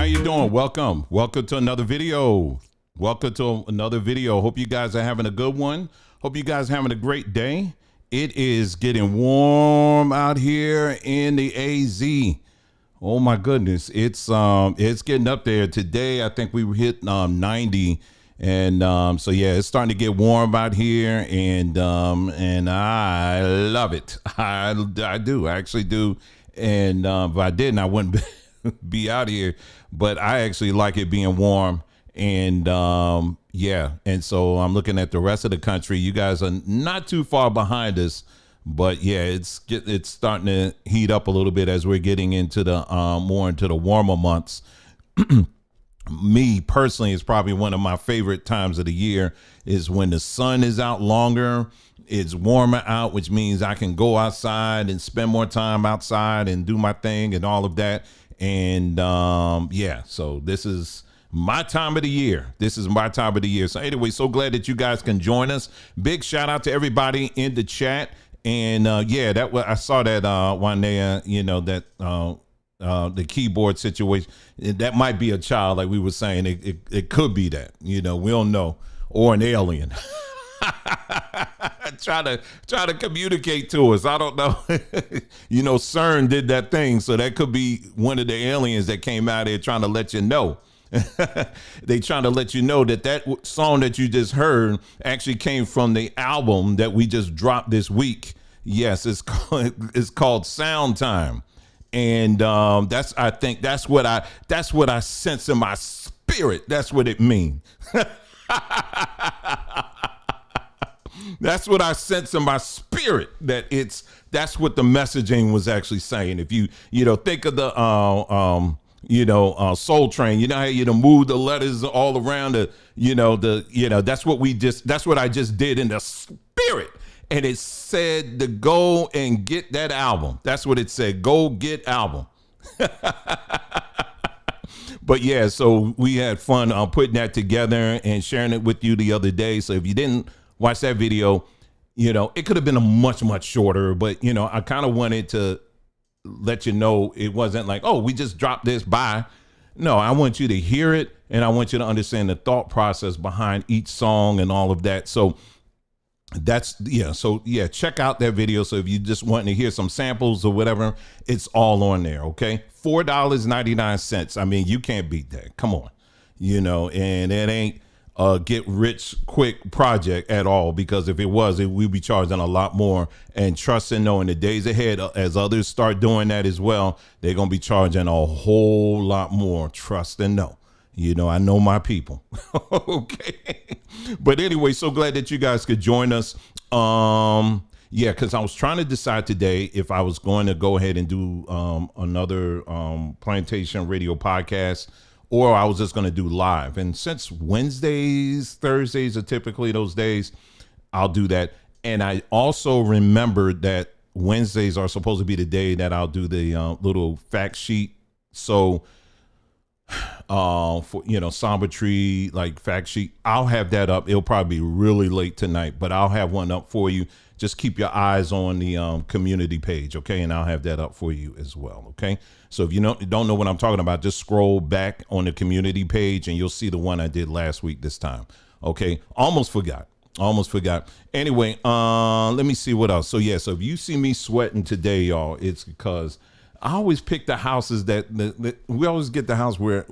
you doing? Welcome to another video. Hope you guys are having a good one. Hope you guys are having a great day. It is getting warm out here in the AZ. Oh my goodness, it's getting up there. Today I think we hit 90, and so yeah, it's starting to get warm out here, and I love it. I do. I actually do. And if I didn't, I wouldn't be out here. But I actually like it being warm, and yeah. And so I'm looking at the rest of the country. You guys are not too far behind us. But yeah, it's starting to heat up a little bit as we're getting into the more into the warmer months. Me personally, it's probably one of my favorite times of the year is when the sun is out longer. It's warmer out, which means I can go outside and spend more time outside and do my thing and all of that. And yeah, so this is my time of the year. So anyway, so glad that you guys can join us. Big shout out to everybody in the chat. And yeah, I saw that Wanea, you know, that the keyboard situation, that might be a child, like we were saying. It could be that, you know, we don't know, or an alien. try to communicate to us. I don't know. You know, CERN did that thing, so that could be one of the aliens that came out here trying to let you know. They trying to let you know that song that you just heard actually came from the album that we just dropped this week. Yes, it's called Sound Time, and I think that's what I sense in my spirit. That's what it means. That's what I sense in my spirit, that's what the messaging was actually saying. If you think of the Soul Train, you know how you move the letters all around that's what I just did in the spirit. And it said to go and get that album. That's what it said. Go get album. But yeah, so we had fun putting that together and sharing it with you the other day. So if you didn't watch that video, it could have been a much, much shorter, but I kind of wanted to let you know it wasn't like, oh, we just dropped this by. No, I want you to hear it, and I want you to understand the thought process behind each song and all of that. So check out that video. So if you just want to hear some samples or whatever, it's all on there. Okay, $4.99. I mean, you can't beat that. Come on, and it ain't a get rich quick project at all, because if it was, we'd be charging a lot more. And trust and know, in the days ahead, as others start doing that as well, they're gonna be charging a whole lot more. Trust and know. I know my people. Okay. But anyway, so glad that you guys could join us. Yeah, because I was trying to decide today if I was going to go ahead and do another Plantation Radio podcast, or I was just going to do live. And since Wednesdays, Thursdays are typically those days, I'll do that. And I also remembered that Wednesdays are supposed to be the day that I'll do the little fact sheet. So for Samba Tree, like fact sheet, I'll have that up. It'll probably be really late tonight, but I'll have one up for you. Just keep your eyes on the community page, okay? And I'll have that up for you as well, okay? So if you don't know what I'm talking about, just scroll back on the community page and you'll see the one I did last week this time, okay? Almost forgot. Anyway, let me see what else. So yeah, so if you see me sweating today, y'all, it's because I always pick the houses that we always get the house where,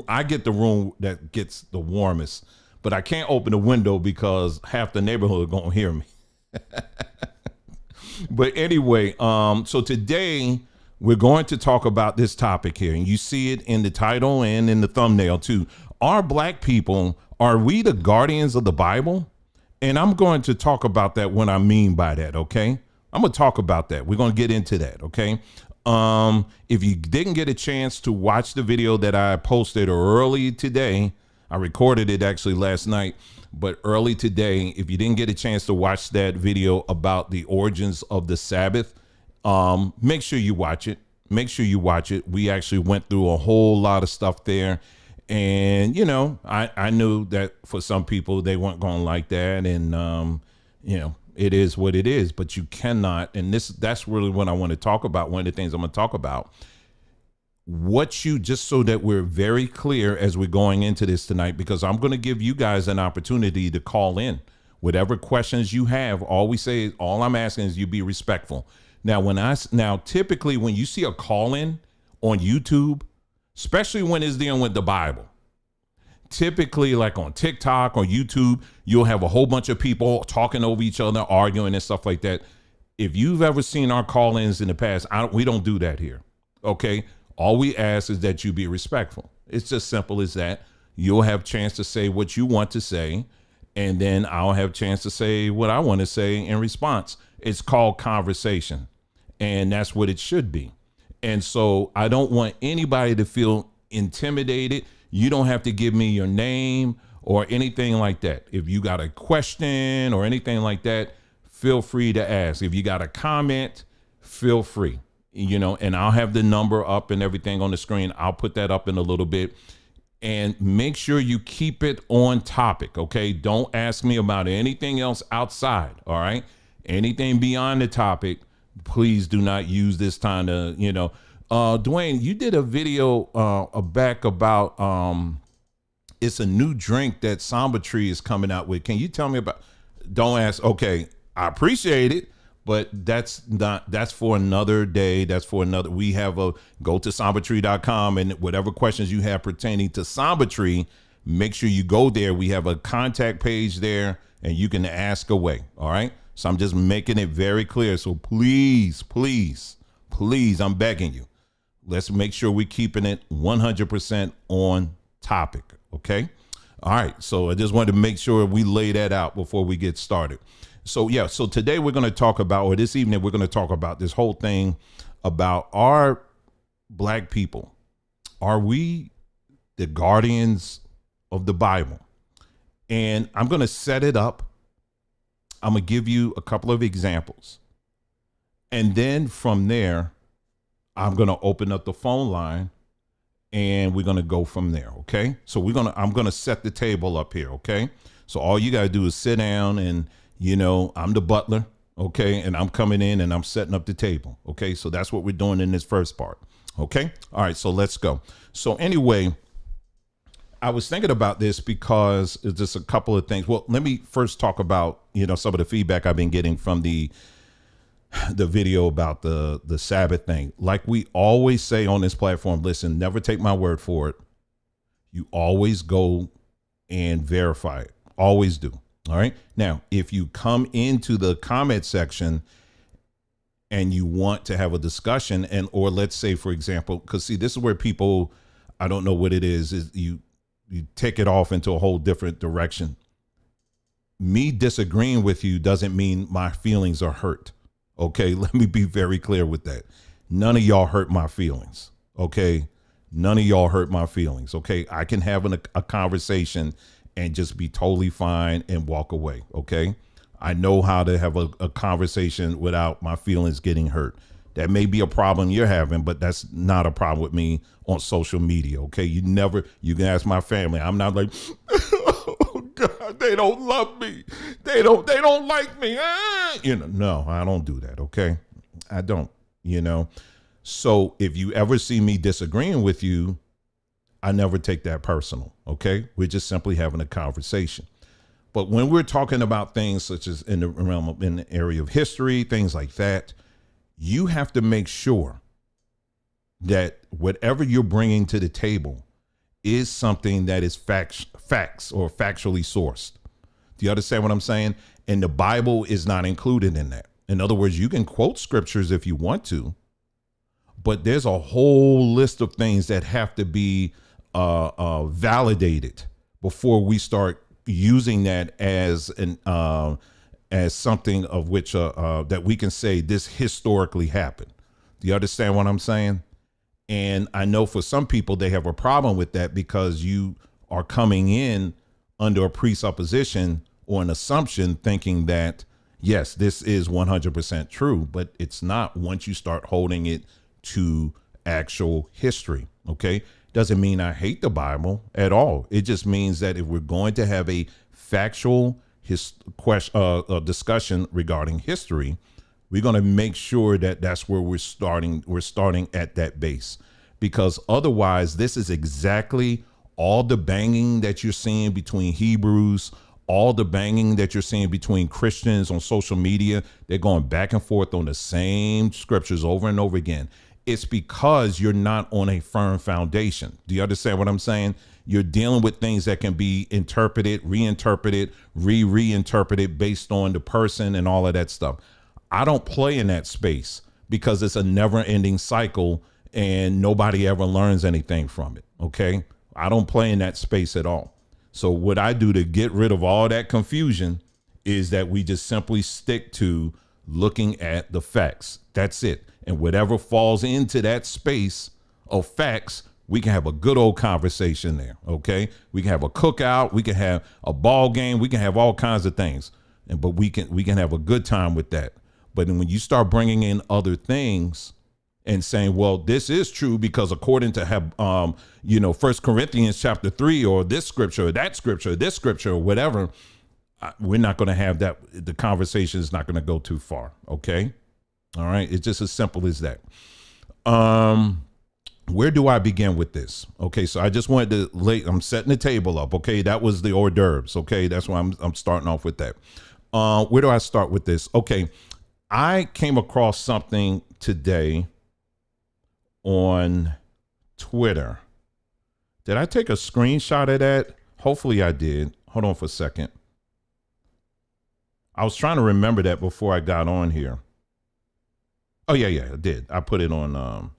I get the room that gets the warmest, but I can't open the window because half the neighborhood gonna hear me. But anyway, so today we're going to talk about this topic here, and you see it in the title and in the thumbnail too. Are black people, are we the guardians of the Bible? And I'm going to talk about that, what I mean by that, okay? I'm gonna talk about that. We're gonna get into that, okay? If you didn't get a chance to watch the video that I posted early today, I recorded it actually last night, but early today, if you didn't get a chance to watch that video about the origins of the Sabbath, make sure you watch it. We actually went through a whole lot of stuff there. And, I knew that for some people, they weren't going to like that. And, it is what it is, but you cannot. And that's really what I want to talk about. One of the things I'm going to talk about. just so that we're very clear as we're going into this tonight, because I'm going to give you guys an opportunity to call in whatever questions you have. All I'm asking is you be respectful. Now typically when you see a call in on YouTube, especially when it's dealing with the Bible, typically like on TikTok or YouTube, you'll have a whole bunch of people talking over each other, arguing and stuff like that. If you've ever seen our call-ins in the past, we don't do that here. Okay. All we ask is that you be respectful. It's just simple as that. You'll have a chance to say what you want to say, and then I'll have a chance to say what I want to say in response. It's called conversation, and that's what it should be. And so I don't want anybody to feel intimidated. You don't have to give me your name or anything like that. If you got a question or anything like that, feel free to ask. If you got a comment, feel free. And I'll have the number up and everything on the screen. I'll put that up in a little bit, and make sure you keep it on topic. Okay. Don't ask me about anything else outside. All right. Anything beyond the topic, please do not use this time to, Dwayne, you did a video back about, it's a new drink that Samba Tree is coming out with. Can you tell me about, don't ask. Okay. I appreciate it. But that's for another day. We have go to sambatree.com, and whatever questions you have pertaining to Samba Tree, make sure you go there. We have a contact page there, and you can ask away. All right. So I'm just making it very clear. So please, please, please, I'm begging you. Let's make sure we're keeping it 100% on topic. Okay. All right. So I just wanted to make sure we lay that out before we get started. So today we're going to talk about, or this evening, we're going to talk about this whole thing about, our Black people. Are we the guardians of the Bible? And I'm going to set it up. I'm going to give you a couple of examples. And then from there, I'm going to open up the phone line, and we're going to go from there. Okay. So I'm going to set the table up here. Okay. So all you got to do is sit down, and I'm the butler, okay, and I'm coming in and I'm setting up the table, okay? So that's what we're doing in this first part, okay? All right, so let's go. So anyway, I was thinking about this because it's just a couple of things. Well, let me first talk about, some of the feedback I've been getting from the video about the Sabbath thing. Like we always say on this platform, listen, never take my word for it. You always go and verify it. Always do. All right. Now, if you come into the comment section and you want to have a discussion, or let's say, for example, because see, this is where people, I don't know what it is you take it off into a whole different direction. Me disagreeing with you doesn't mean my feelings are hurt. Okay. Let me be very clear with that. None of y'all hurt my feelings. Okay. None of y'all hurt my feelings. Okay. I can have a conversation and just be totally fine and walk away. Okay. I know how to have a conversation without my feelings getting hurt. That may be a problem you're having, but that's not a problem with me on social media. Okay. You can ask my family. I'm not like, oh God, they don't love me. They don't like me. No, I don't do that. Okay. I don't, so if you ever see me disagreeing with you, I never take that personal. Okay. We're just simply having a conversation. But when we're talking about things such as in the area of history, things like that, you have to make sure that whatever you're bringing to the table is something that is facts or factually sourced. Do you understand what I'm saying? And the Bible is not included in that. In other words, you can quote scriptures if you want to, but there's a whole list of things that have to be validated before we start using that as something of which that we can say this historically happened. Do you understand what I'm saying? And I know for some people they have a problem with that because you are coming in under a presupposition or an assumption thinking that yes, this is 100% true, but it's not once you start holding it to actual history. Okay. Doesn't mean I hate the Bible at all. It just means that if we're going to have a factual discussion regarding history, we're going to make sure that that's where we're starting. We're starting at that base, because otherwise this is exactly all the banging that you're seeing between Hebrews, all the banging that you're seeing between Christians on social media. They're going back and forth on the same scriptures over and over again. It's because you're not on a firm foundation. Do you understand what I'm saying? You're dealing with things that can be interpreted, reinterpreted, reinterpreted based on the person and all of that stuff. I don't play in that space because it's a never ending cycle and nobody ever learns anything from it. Okay. I don't play in that space at all. So what I do to get rid of all that confusion is that we just simply stick to looking at the facts. That's it. And whatever falls into that space of facts, we can have a good old conversation there. Okay. We can have a cookout. We can have a ball game. We can have all kinds of things. But we can have a good time with that. But then when you start bringing in other things and saying, well, this is true because according to First Corinthians chapter 3, or this scripture, or that scripture, or this scripture, or whatever, we're not going to have that. The conversation is not going to go too far. Okay. All right. It's just as simple as that. Where do I begin with this? Okay. So I just wanted to I'm setting the table up. Okay. That was the hors d'oeuvres. Okay. That's why I'm starting off with that. Where do I start with this? Okay. I came across something today on Twitter. Did I take a screenshot of that? Hopefully I did. Hold on for a second. I was trying to remember that before I got on here. Oh yeah, I did. I put it on,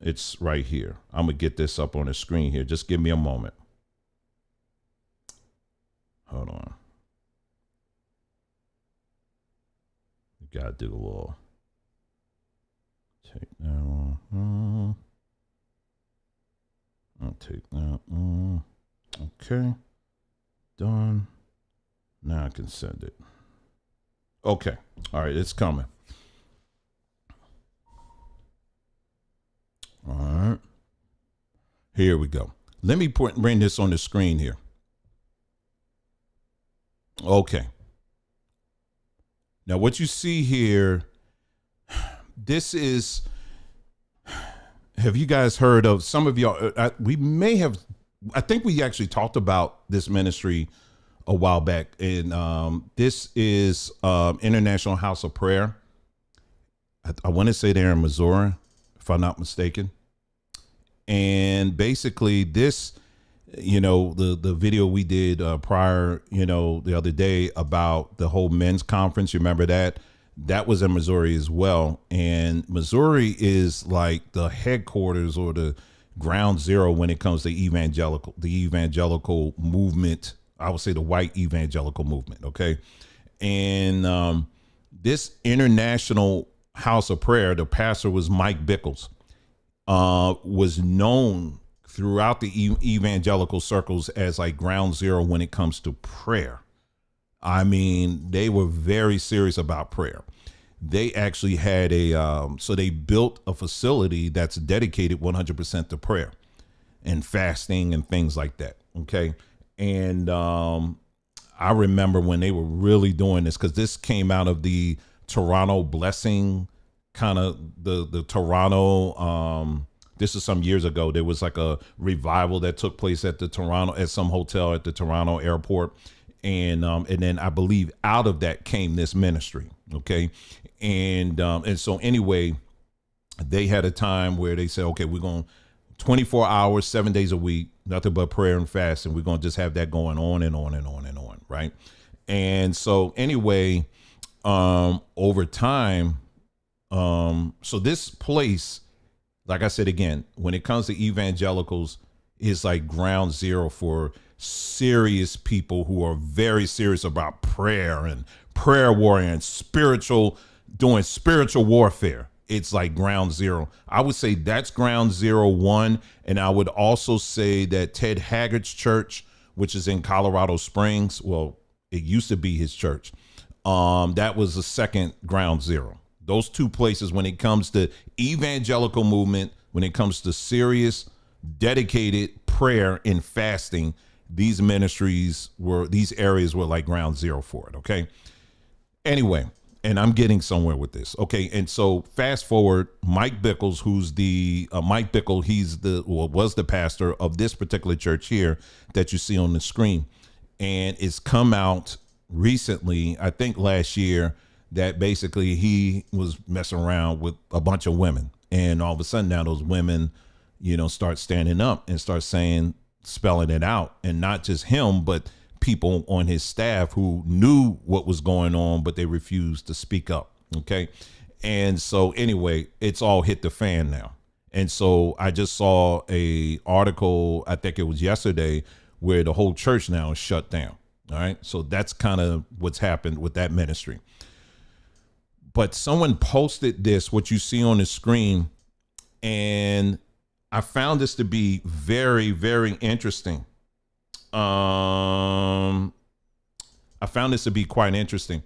it's right here. I'm gonna get this up on the screen here. Just give me a moment. Hold on. You gotta do a little. Take that one. I'll take that one. Okay. Done. Now I can send it. Okay. All right. It's coming. All right. Here we go. Let me bring this on the screen here. Okay. Now what you see here, this is, have you guys heard of, some of y'all, we may have, I think we actually talked about this ministry a while back, and this is International House of Prayer. I want to say they're in Missouri, if I'm not mistaken. And basically this, the video we did prior, the other day about the whole men's conference, you remember that? That was in Missouri as well. And Missouri is like the headquarters or the ground zero when it comes to the evangelical movement. I would say the white evangelical movement. Okay. And this International House of Prayer, the pastor was Mike Bickles, was known throughout the evangelical circles as like ground zero when it comes to prayer. I mean, they were very serious about prayer. They actually had so they built a facility that's dedicated 100% to prayer and fasting and things like that. Okay. And I remember when they were really doing this, because this came out of the Toronto blessing, kind of the Toronto, this is some years ago. There was like a revival that took place at some hotel at the Toronto airport. And then I believe out of that came this ministry. Okay. And so anyway, they had a time where they said, okay, we're going 24 hours, 7 days a week, nothing but prayer and fasting. We're going to just have that going on and on and on and on. Right. And so anyway, over time, so this place, like I said, again, when it comes to evangelicals, is like ground zero for serious people who are very serious about prayer and prayer warrior and doing spiritual warfare. It's like ground zero. I would say that's ground 01. And I would also say that Ted Haggard's church, which is in Colorado Springs, well, it used to be his church. That was the second ground zero. Those two places, when it comes to evangelical movement, when it comes to serious, dedicated prayer and fasting, these areas were like ground zero for it. Okay. Anyway, and I'm getting somewhere with this. Okay. And so fast forward, Mike Bickles, who's the Mike Bickle, he's was the pastor of this particular church here that you see on the screen. And it's come out recently, I think last year, that basically he was messing around with a bunch of women. And all of a sudden now those women, start standing up and start spelling it out. And not just him, but people on his staff who knew what was going on, but they refused to speak up. Okay. And so anyway, it's all hit the fan now. And so I just saw a article, I think it was yesterday, where the whole church now is shut down. All right. So that's kind of what's happened with that ministry. But someone posted this, what you see on the screen, and I found this to be very, very interesting. I found this to be quite interesting.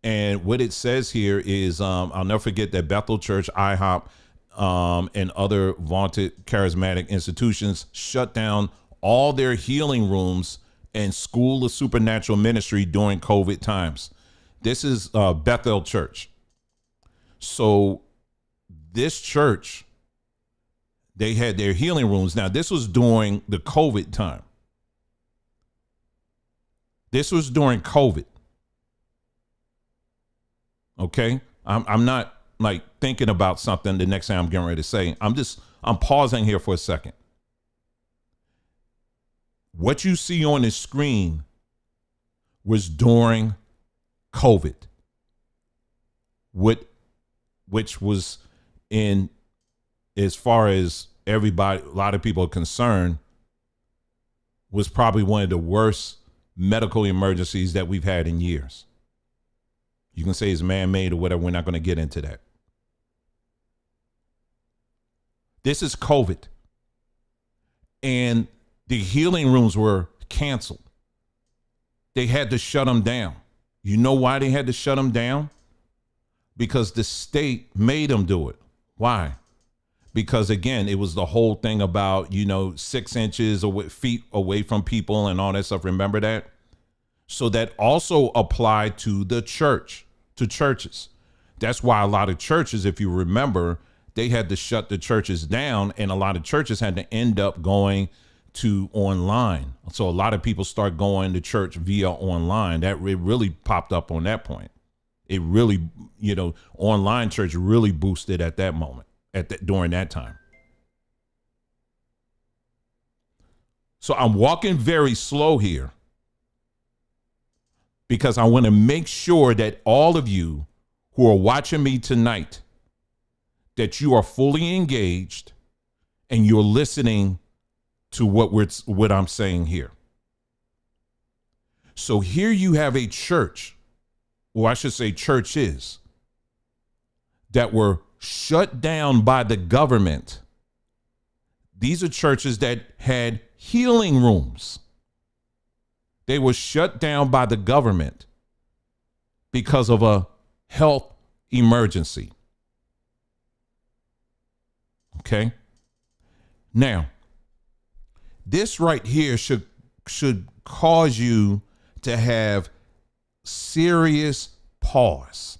And what it says here is, I'll never forget that Bethel Church, IHOP, and other vaunted charismatic institutions shut down all their healing rooms and School of Supernatural Ministry during COVID times. This is Bethel Church. So this church, they had their healing rooms. Now, this was during the COVID time. This was during COVID. Okay. I'm not like thinking about something the next thing I'm getting ready to say. I'm pausing here for a second. What you see on the screen was during COVID, which was in, as far as everybody, a lot of people are concerned, was probably one of the worst medical emergencies that we've had in years. You can say it's man-made or whatever. We're not going to get into that. This is COVID. And the healing rooms were canceled. They had to shut them down. You know why they had to shut them down? Because the state made them do it. Why? Because again, it was the whole thing about, 6 inches or feet away from people and all that stuff. Remember that? So that also applied to the church, to churches. That's why a lot of churches, if you remember, they had to shut the churches down, and a lot of churches had to end up going to online. So a lot of people start going to church via online. That it really popped up on that point. It really, online church really boosted at that moment, during that time. So I'm walking very slow here because I want to make sure that all of you who are watching me tonight, that you are fully engaged and you're listening to what I'm saying here. So here you have a church, or I should say churches, that were shut down by the government. These are churches that had healing rooms. They were shut down by the government because of a health emergency. Okay. Now, this right here should cause you to have serious pause.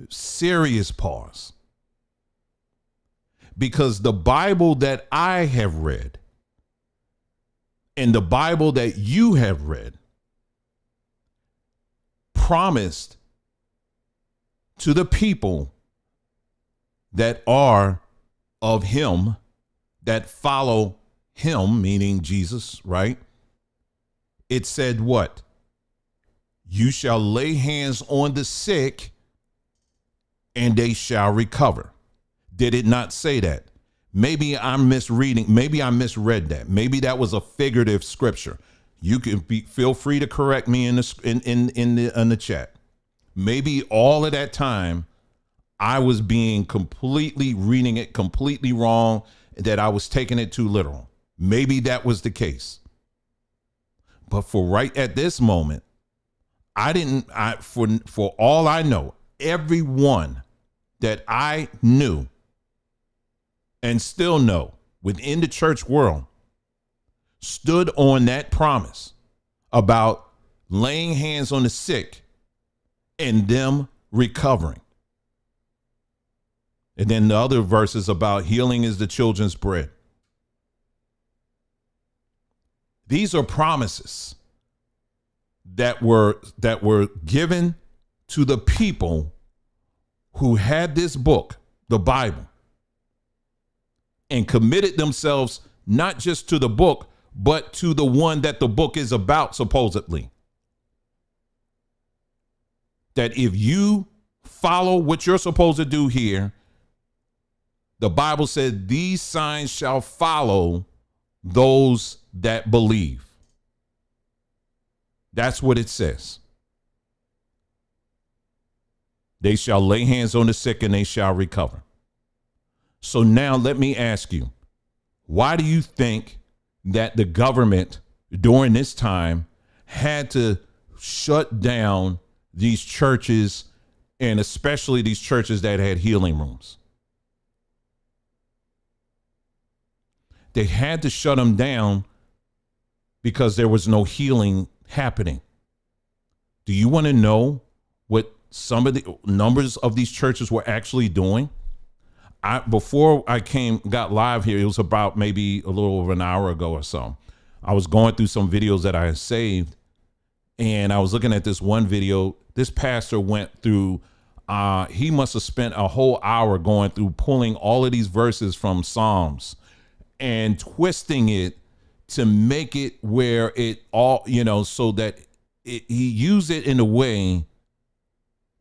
Serious pause. Because the Bible that I have read and the Bible that you have read promised to the people that are of him, that follow him, meaning Jesus, right? It said what? You shall lay hands on the sick and they shall recover. Did it not say that? Maybe I'm misreading. Maybe I misread that. Maybe that was a figurative scripture. You can feel free to correct me in the chat. Maybe all of that time I was reading it completely wrong, that I was taking it too literal. Maybe that was the case. But for right at this moment, for all I know, everyone that I knew and still know within the church world stood on that promise about laying hands on the sick and them recovering. And then the other verses about healing is the children's bread. These are promises that were given to the people who had this book, the Bible, and committed themselves not just to the book, but to the one that the book is about, supposedly. That if you follow what you're supposed to do here, the Bible said these signs shall follow those that believe. That's what it says. They shall lay hands on the sick and they shall recover. So now let me ask you, why do you think that the government during this time had to shut down these churches, and especially these churches that had healing rooms? They had to shut them down because there was no healing happening. Do you want to know what some of the numbers of these churches were actually doing? Before I got live here, it was about maybe a little over an hour ago or so. I was going through some videos that I had saved, and I was looking at this one video. This pastor went through, he must have spent a whole hour going through, pulling all of these verses from Psalms and twisting it to make it where it all, so that he used it in a way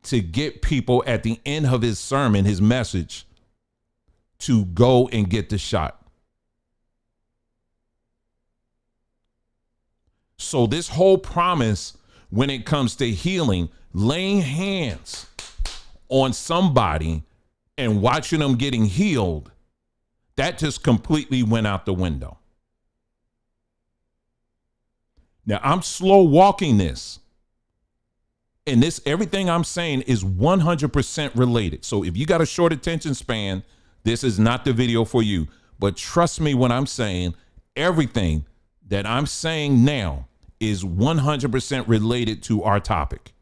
to get people at the end of his sermon, his message, to go and get the shot. So this whole promise, when it comes to healing, laying hands on somebody and watching them getting healed, that just completely went out the window. Now, I'm slow walking this. And everything I'm saying is 100% related. So if you got a short attention span, this is not the video for you. But trust me when I'm saying everything that I'm saying now is 100% related to our topic.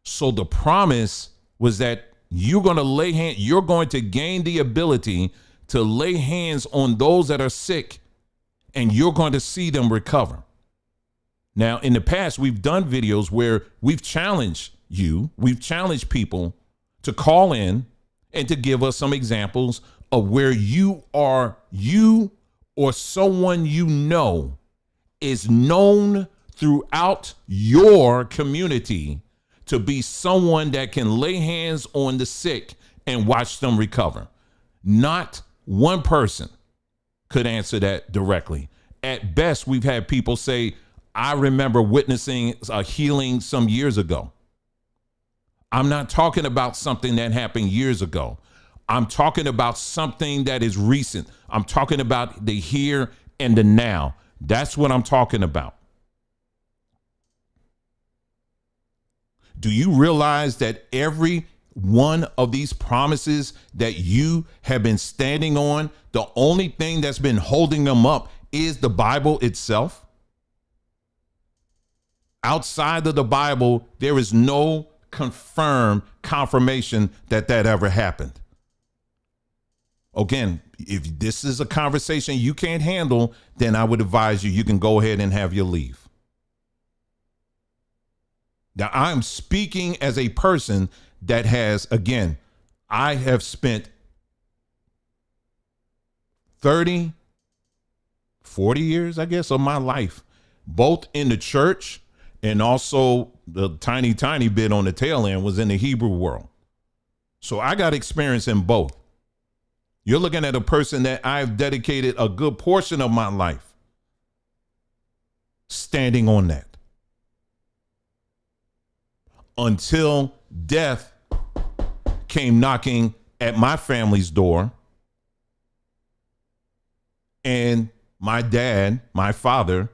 So the promise was that you're going to gain the ability to lay hands on those that are sick, and you're going to see them recover. Now, in the past, we've done videos where we've challenged people to call in and to give us some examples of where you or someone is known throughout your community to be someone that can lay hands on the sick and watch them recover. Not one person could answer that directly. At best, we've had people say, I remember witnessing a healing some years ago. I'm not talking about something that happened years ago. I'm talking about something that is recent. I'm talking about the here and the now. That's what I'm talking about. Do you realize that every one of these promises that you have been standing on, the only thing that's been holding them up is the Bible itself? Outside of the Bible, there is no confirmation that ever happened. Again, if this is a conversation you can't handle, then I would advise you can go ahead and have your leave. Now, I'm speaking as a person that has, again, I have spent 30, 40 years, I guess, of my life, both in the church and also the tiny bit on the tail end was in the Hebrew world. So I got experience in both. You're looking at a person that I've dedicated a good portion of my life standing on that. Until death came knocking at my family's door, and my dad, my father,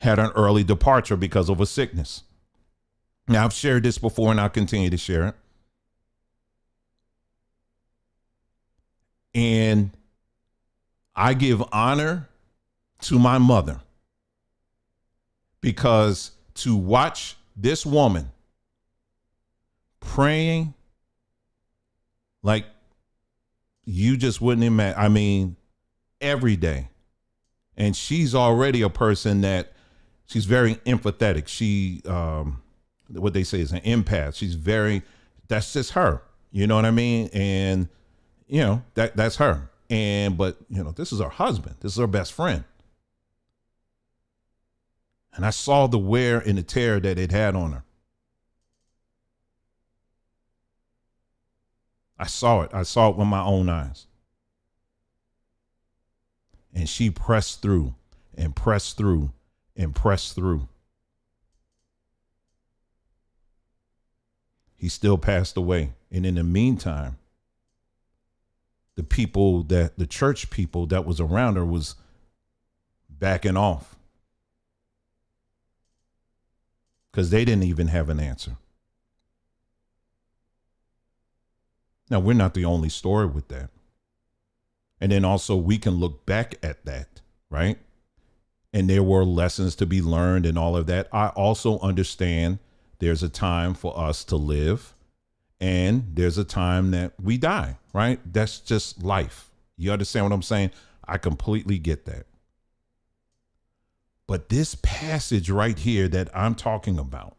had an early departure because of a sickness. Now, I've shared this before and I'll continue to share it. And I give honor to my mother, because to watch this woman praying like you just wouldn't imagine. I mean, every day. And she's already a person that she's very empathetic. She, what they say is an empath. That's just her. You know what I mean? And, that's her. But this is her husband. This is her best friend. And I saw the wear and the tear that it had on her. I saw it. I saw it with my own eyes. And she pressed through and pressed through and pressed through. He still passed away. And in the meantime, the church people that was around her was backing off because they didn't even have an answer. Now, we're not the only story with that. And then also we can look back at that, right? And there were lessons to be learned and all of that. I also understand there's a time for us to live and there's a time that we die, right? That's just life. You understand what I'm saying? I completely get that. But this passage right here that I'm talking about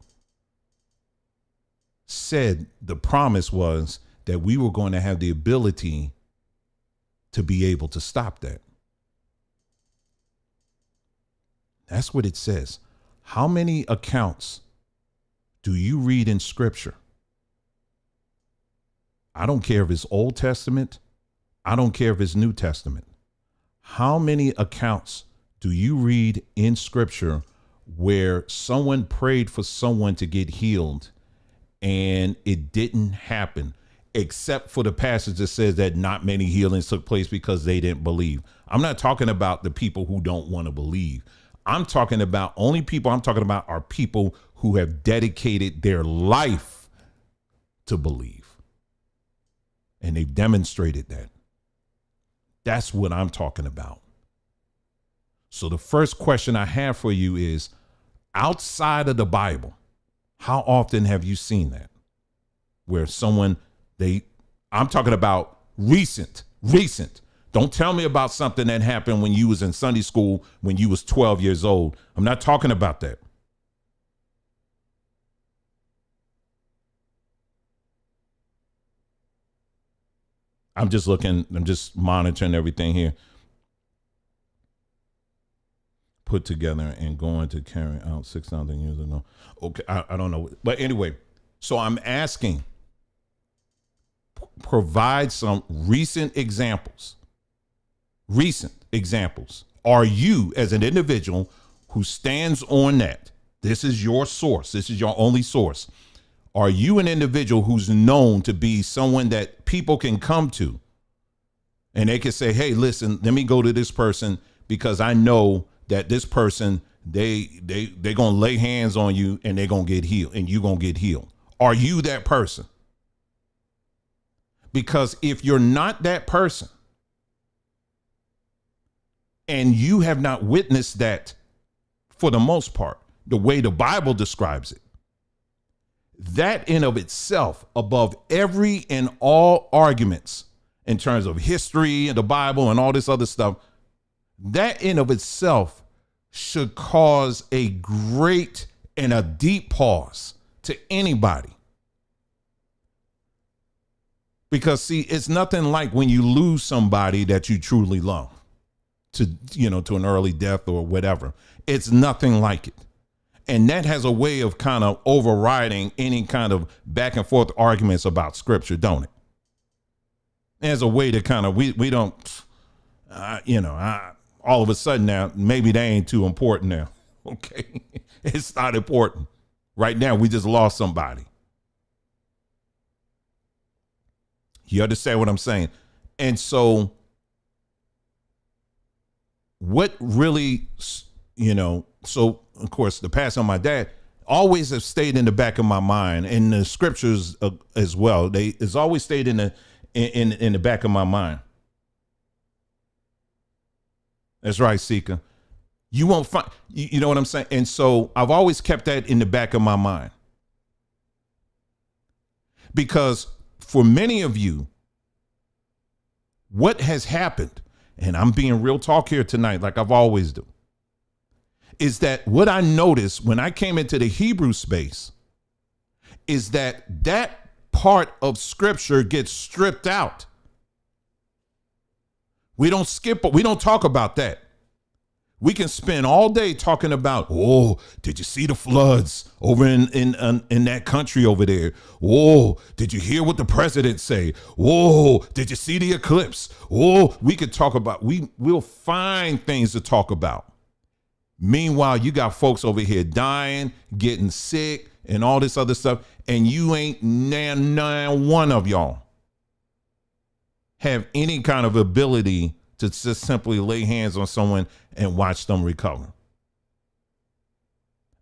said the promise was that we were going to have the ability to be able to stop that. That's what it says. How many accounts do you read in scripture? I don't care if it's Old Testament. I don't care if it's New Testament. How many accounts do you read in scripture where someone prayed for someone to get healed and it didn't happen? Except for the passage that says that not many healings took place because they didn't believe. I'm not talking about the people who don't want to believe. I'm talking about are people who have dedicated their life to believe. And they've demonstrated that. That's what I'm talking about. So the first question I have for you is, outside of the Bible, how often have you seen that? Where someone, I'm talking about recent. Don't tell me about something that happened when you was in Sunday school, when you was 12 years old. I'm not talking about that. I'm just monitoring everything here. Put together and going to carry out 6,000 years ago. Okay, I don't know. But anyway, so I'm asking, provide some recent examples. Are you, as an individual who stands on that, this is your source, this is your only source, are you an individual who's known to be someone that people can come to and they can say, hey, listen, let me go to this person because I know that this person, they're going to lay hands on you and they're going to get healed and you're going to get healed? Are you that person? Because if you're not that person and you have not witnessed that for the most part, the way the Bible describes it, that in of itself, above every and all arguments in terms of history and the Bible and all this other stuff, that in of itself should cause a great and a deep pause to anybody. Because see, it's nothing like when you lose somebody that you truly love to an early death or whatever. It's nothing like it. And that has a way of kind of overriding any kind of back and forth arguments about scripture, don't it? As a way to kind of, we don't, all of a sudden now, maybe they ain't too important now. Okay. It's not important. Right now, we just lost somebody. You understand what I'm saying? And so what really, so of course the passing of my dad always have stayed in the back of my mind, and the scriptures as well. It's always stayed in the back of my mind. That's right, Sika. You won't find, you know what I'm saying? And so I've always kept that in the back of my mind. Because for many of you, what has happened, and I'm being real talk here tonight, like I've always do, is that what I noticed when I came into the Hebrew space is that part of scripture gets stripped out. We don't skip it. We don't talk about that. We can spend all day talking about, oh, did you see the floods over in that country over there? Oh, did you hear what the president say? Oh, did you see the eclipse? Oh, we could talk about, we'll find things to talk about. Meanwhile, you got folks over here dying, getting sick, and all this other stuff, and you ain't one of y'all have any kind of ability to just simply lay hands on someone and watch them recover.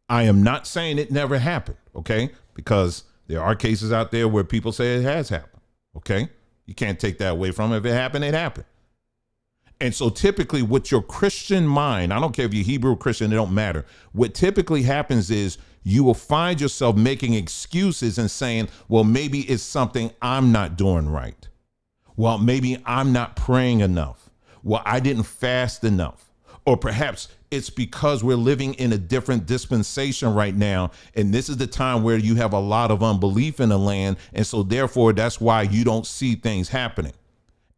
I am not saying it never happened, okay? Because there are cases out there where people say it has happened, okay? You can't take that away from it. If it happened, it happened. And so typically with your Christian mind, I don't care if you're Hebrew or Christian, it don't matter. What typically happens is you will find yourself making excuses and saying, well, maybe it's something I'm not doing right. Well, maybe I'm not praying enough. Well, I didn't fast enough. Or perhaps it's because we're living in a different dispensation right now. And this is the time where you have a lot of unbelief in the land. And so therefore, that's why you don't see things happening.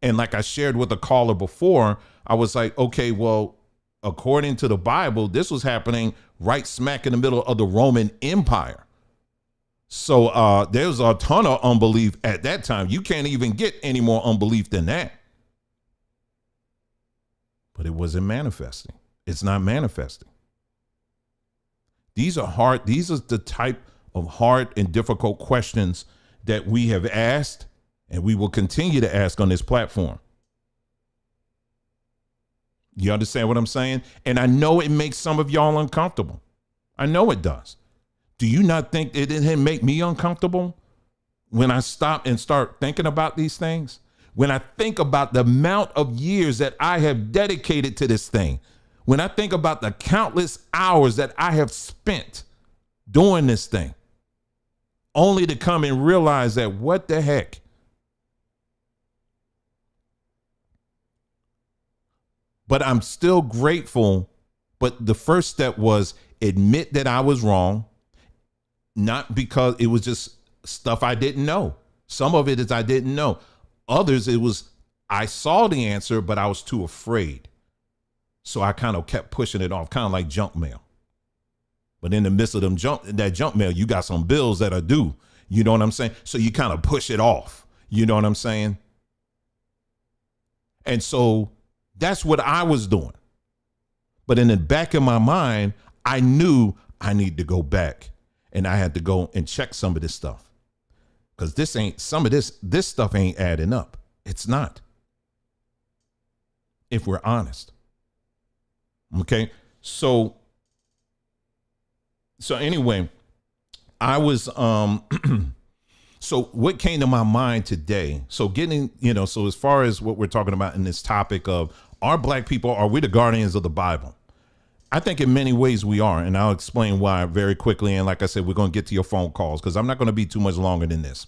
And like I shared with a caller before, I was like, okay, well, according to the Bible, this was happening right smack in the middle of the Roman Empire. So there's a ton of unbelief at that time. You can't even get any more unbelief than that. But it wasn't manifesting. It's not manifesting. These are hard. These are the type of hard and difficult questions that we have asked and we will continue to ask on this platform. You understand what I'm saying? And I know it makes some of y'all uncomfortable. I know it does. Do you not think it didn't make me uncomfortable when I stop and start thinking about these things? When I think about the amount of years that I have dedicated to this thing, when I think about the countless hours that I have spent doing this thing, only to come and realize that what the heck? But I'm still grateful. But the first step was admit that I was wrong, not because it was just stuff I didn't know. Some of it is I didn't know. Others, it was I saw the answer, but I was too afraid. So I kind of kept pushing it off, kind of like junk mail. But in the midst of that junk mail, you got some bills that are due. You know what I'm saying? So you kind of push it off. You know what I'm saying? And so that's what I was doing. But in the back of my mind, I knew I need to go back and I had to go and check some of this stuff. Because this stuff ain't adding up. It's not. If we're honest. Okay. So anyway, I was, so what came to my mind today? So so as far as what we're talking about in this topic of are black people, are we the guardians of the Bible? I think in many ways we are, and I'll explain why very quickly. And like I said, we're going to get to your phone calls because I'm not going to be too much longer than this.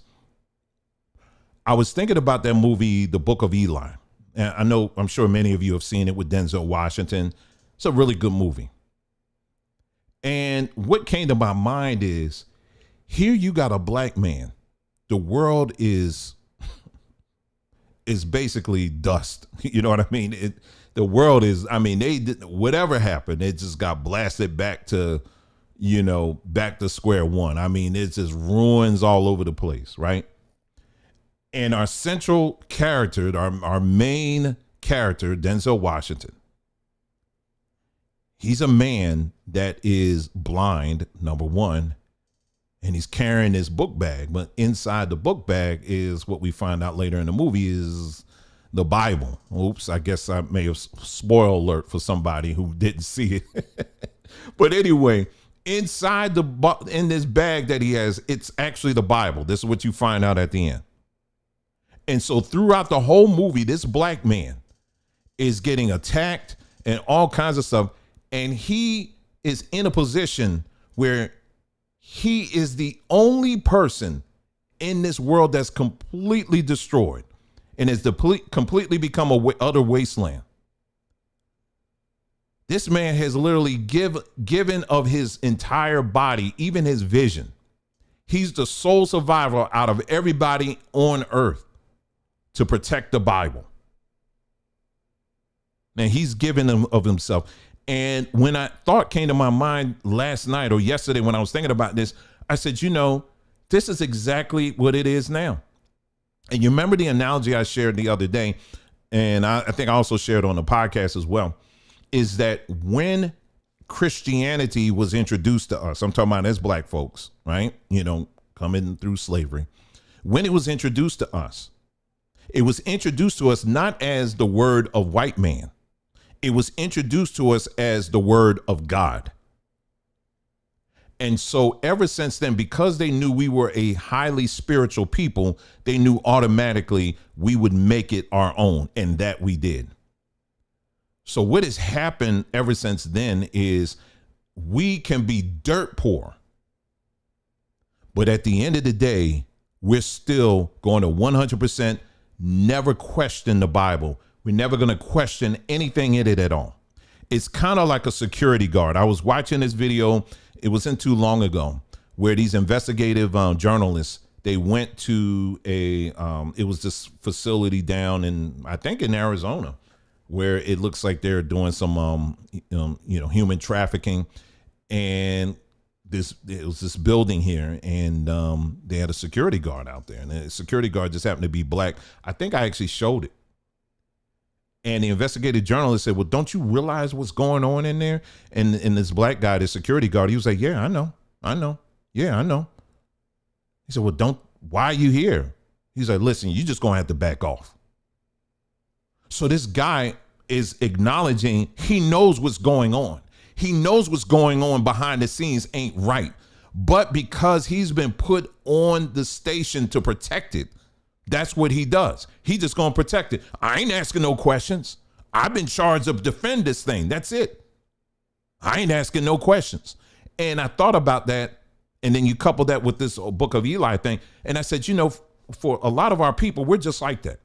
I was thinking about that movie, The Book of Eli. And I'm sure many of you have seen it with Denzel Washington. It's a really good movie. And what came to my mind is, here you got a black man. The world is basically dust. You know what I mean? The world is, whatever happened, it just got blasted back to square one. I mean, it's just ruins all over the place, right? And our central character, our main character, Denzel Washington, he's a man that is blind, number one, and he's carrying this book bag. But inside the book bag is what we find out later in the movie is the Bible. Oops, I guess I may have spoiled alert for somebody who didn't see it. But anyway, inside in this bag that he has, it's actually the Bible. This is what you find out at the end. And so throughout the whole movie, this black man is getting attacked and all kinds of stuff. And he is in a position where he is the only person in this world that's completely destroyed and has completely become a utter wasteland. This man has literally given of his entire body, even his vision. He's the sole survivor out of everybody on earth to protect the Bible. And he's given them of himself. And when I thought came to my mind last night or yesterday when I was thinking about this, I said, you know, this is exactly what it is now. And you remember the analogy I shared the other day, and I think I also shared on the podcast as well, is that when Christianity was introduced to us, I'm talking about as black folks, right? You know, coming through slavery. When it was introduced to us, it was introduced to us not as the word of white man. It was introduced to us as the word of God. And so ever since then, because they knew we were a highly spiritual people, they knew automatically we would make it our own, and that we did. So what has happened ever since then is we can be dirt poor, but at the end of the day, we're still going to 100% never question the Bible. We're never going to question anything in it at all. It's kind of like a security guard. I was watching this video. It wasn't too long ago where these investigative journalists, they went to it was this facility down in, I think in Arizona, where it looks like they're doing some, human trafficking. And it was this building here, and they had a security guard out there, and the security guard just happened to be black. I think I actually showed it. And the investigative journalist said, well, don't you realize what's going on in there? And this black guy, the security guard, he was like, yeah, I know. Yeah, I know. He said, well, why are you here? He's like, listen, you just going to have to back off. So this guy is acknowledging he knows what's going on. He knows what's going on behind the scenes ain't right. But because he's been put on the station to protect it, that's what he does. He just gonna protect it. I ain't asking no questions. I've been charged to defend this thing. That's it. I ain't asking no questions. And I thought about that. And then you couple that with this Book of Eli thing. And I said, for a lot of our people, we're just like that.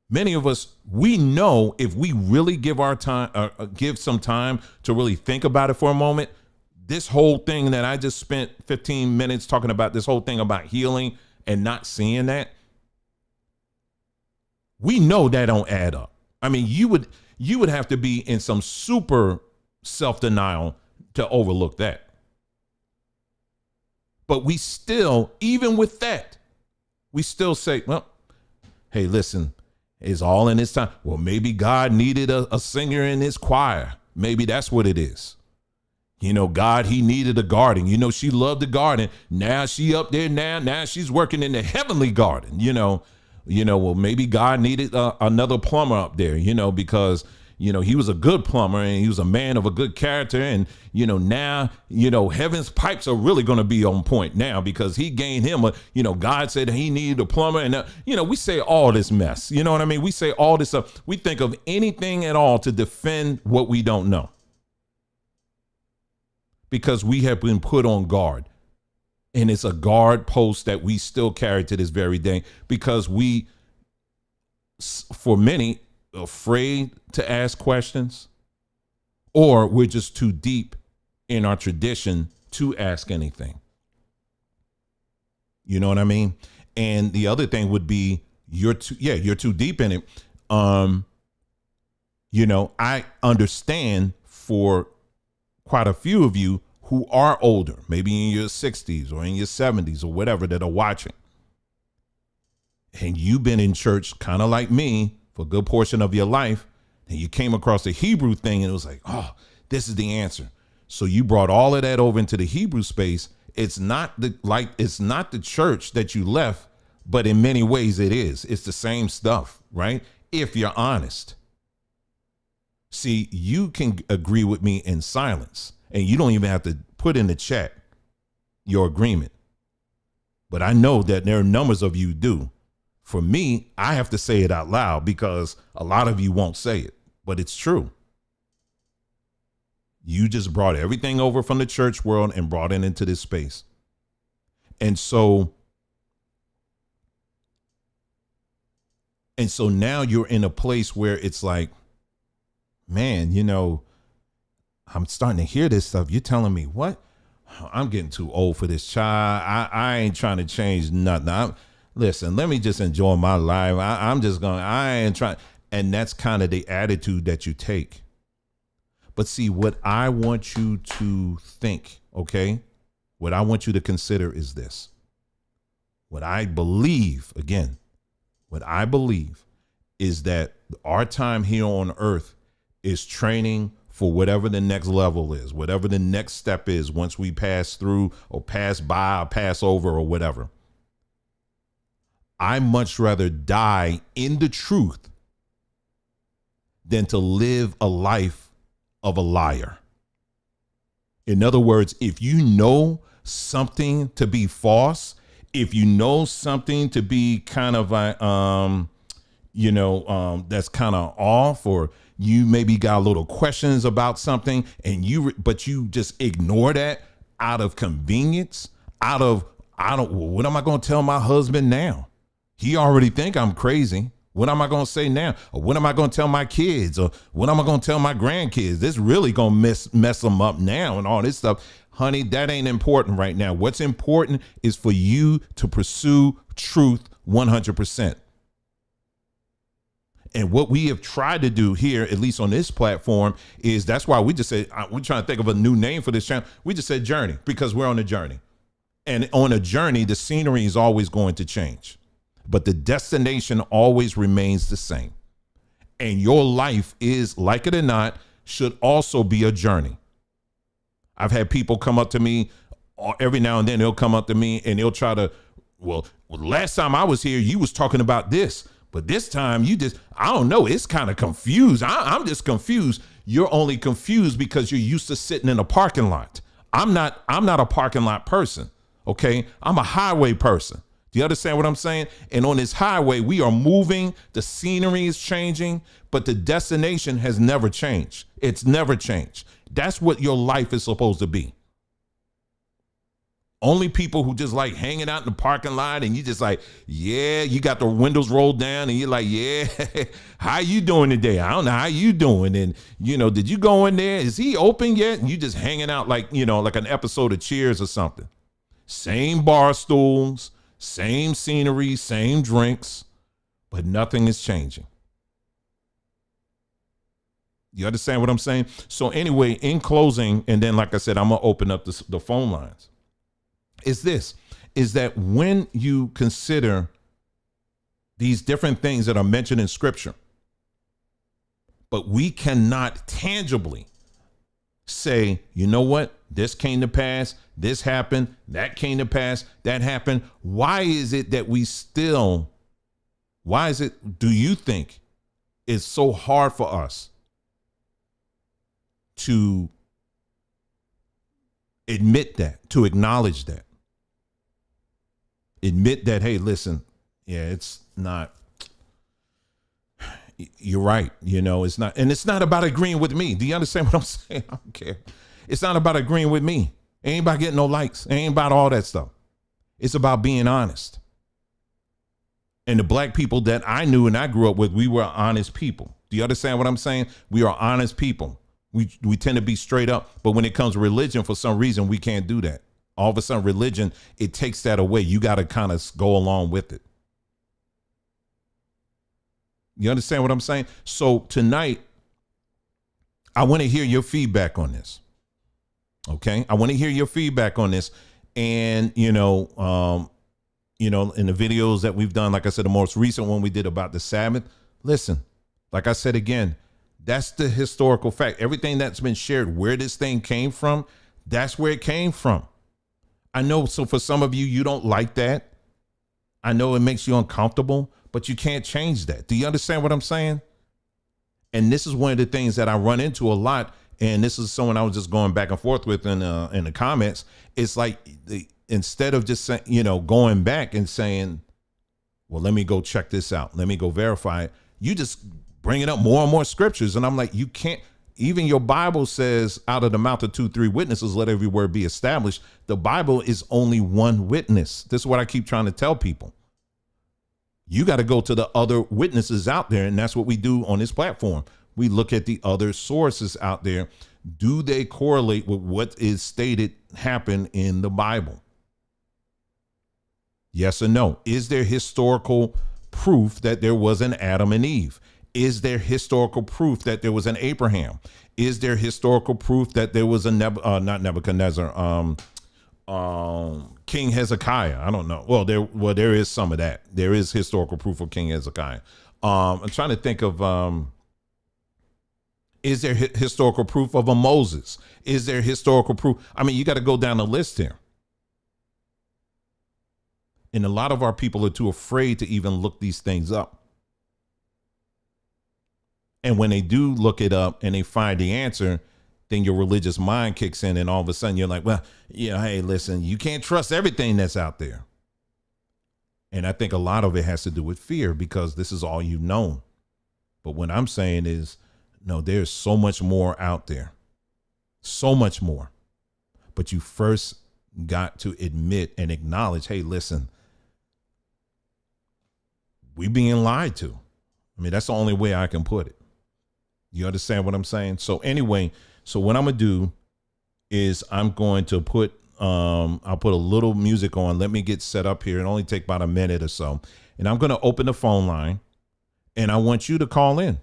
Many of us, we know if we really give our time, give some time to really think about it for a moment, this whole thing that I just spent 15 minutes talking about, this whole thing about healing and not seeing that, we know that don't add up. I mean, you would have to be in some super self-denial to overlook that. But we still, even with that, we still say, well, hey, listen, it's all in his time. Well, maybe God needed a singer in his choir. Maybe that's what it is. God, he needed a garden. She loved the garden. Now she up there now she's working in the heavenly garden, well, maybe God needed another plumber up there, because, he was a good plumber and he was a man of a good character. And, now, heaven's pipes are really going to be on point now because he gained him God said he needed a plumber. And, we say all this mess, you know what I mean? We say all this stuff. We think of anything at all to defend what we don't know. Because we have been put on guard, and it's a guard post that we still carry to this very day, because we, for many, afraid to ask questions, or we're just too deep in our tradition to ask anything. You know what I mean? And the other thing would be you're too deep in it. I understand for quite a few of you who are older, maybe in your 60s or in your 70s or whatever, that are watching. And you've been in church kind of like me for a good portion of your life. And you came across the Hebrew thing and it was like, oh, this is the answer. So you brought all of that over into the Hebrew space. It's not the church that you left, but in many ways it is. It's the same stuff, right? If you're honest. See, you can agree with me in silence, and you don't even have to put in the chat your agreement. But I know that there are numbers of you do. For me, I have to say it out loud because a lot of you won't say it, but it's true. You just brought everything over from the church world and brought it into this space. And so now you're in a place where it's like, man, I'm starting to hear this stuff. You're telling me what? I'm getting too old for this, child. I ain't trying to change nothing. Listen, let me just enjoy my life. I ain't trying. And that's kind of the attitude that you take. But see, what I want you to think, okay? What I want you to consider is this. What I believe is that our time here on earth is training for whatever the next level is, whatever the next step is once we pass through or pass by or pass over or whatever. I much rather die in the truth than to live a life of a liar. In other words, if you know something to be false, if you know something to be kind of like, that's kind of off, or you maybe got a little questions about something but you just ignore that out of convenience, what am I going to tell my husband now? He already think I'm crazy. What am I going to say now? Or what am I going to tell my kids? Or what am I going to tell my grandkids? This really going to mess them up now and all this stuff. Honey, that ain't important right now. What's important is for you to pursue truth 100%. And what we have tried to do here, at least on this platform, is that's why we just said, we're trying to think of a new name for this channel. We just said journey, because we're on a journey. And on a journey, the scenery is always going to change, but the destination always remains the same. And your life is, like it or not, should also be a journey. I've had people come up to me every now and then. They'll come up to me and they'll try to, well, last time I was here, you was talking about this. But this time I don't know, it's kind of confused. I'm just confused. You're only confused because you're used to sitting in a parking lot. I'm not a parking lot person, okay? I'm a highway person. Do you understand what I'm saying? And on this highway, we are moving, the scenery is changing, but the destination has never changed. It's never changed. That's what your life is supposed to be. Only people who just like hanging out in the parking lot and you just like, yeah, you got the windows rolled down and you're like, yeah, how you doing today? I don't know how you doing. And, did you go in there? Is he open yet? And you just hanging out like, like an episode of Cheers or something. Same bar stools, same scenery, same drinks, but nothing is changing. You understand what I'm saying? So anyway, in closing, and then like I said, I'm going to open up the phone lines. Is that when you consider these different things that are mentioned in scripture, but we cannot tangibly say, you know what, this came to pass, this happened, that came to pass, that happened. Why is it that do you think it's so hard for us to admit that, to acknowledge that? Admit that, hey, listen, yeah, it's not, you're right. It's not, and it's not about agreeing with me. Do you understand what I'm saying? I don't care. It's not about agreeing with me. It ain't about getting no likes. It ain't about all that stuff. It's about being honest. And the black people that I knew and I grew up with, we were honest people. Do you understand what I'm saying? We are honest people. We tend to be straight up, but when it comes to religion, for some reason, we can't do that. All of a sudden, religion, it takes that away. You got to kind of go along with it. You understand what I'm saying? So tonight, I want to hear your feedback on this. Okay, I want to hear your feedback on this. And in the videos that we've done, like I said, the most recent one we did about the Sabbath. Listen, like I said again, that's the historical fact. Everything that's been shared, where this thing came from, that's where it came from. I know, so for some of you, you don't like that. I know it makes you uncomfortable, but you can't change that. Do you understand what I'm saying? And this is one of the things that I run into a lot. And this is someone I was just going back and forth with in the comments. It's like instead of just going back and saying, well, let me go check this out, let me go verify it, you just bringing up more and more scriptures. And I'm like, you can't. Even your Bible says, out of the mouth of 2-3 witnesses, let every word be established. The Bible is only one witness. This is what I keep trying to tell people. You got to go to the other witnesses out there. And that's what we do on this platform. We look at the other sources out there. Do they correlate with what is stated happen in the Bible? Yes or no? Is there historical proof that there was an Adam and Eve? Is there historical proof that there was an Abraham? Is there historical proof that there was a not Nebuchadnezzar, King Hezekiah? I don't know. Well, there is some of that. There is historical proof of King Hezekiah. I'm trying to think of, is there historical proof of a Moses? Is there historical proof? I mean, you got to go down the list here. And a lot of our people are too afraid to even look these things up. And when they do look it up and they find the answer, then your religious mind kicks in, and all of a sudden you're like, well, yeah, hey, listen, you can't trust everything that's out there. And I think a lot of it has to do with fear, because this is all you've known. But what I'm saying is, no, there's so much more out there. So much more. But you first got to admit and acknowledge, hey, listen, we being lied to. I mean, that's the only way I can put it. You understand what I'm saying? So anyway, so what I'm going to do is I'm going to put, I'll put a little music on. Let me get set up here. It only take about a minute or so. And I'm going to open the phone line, and I want you to call in.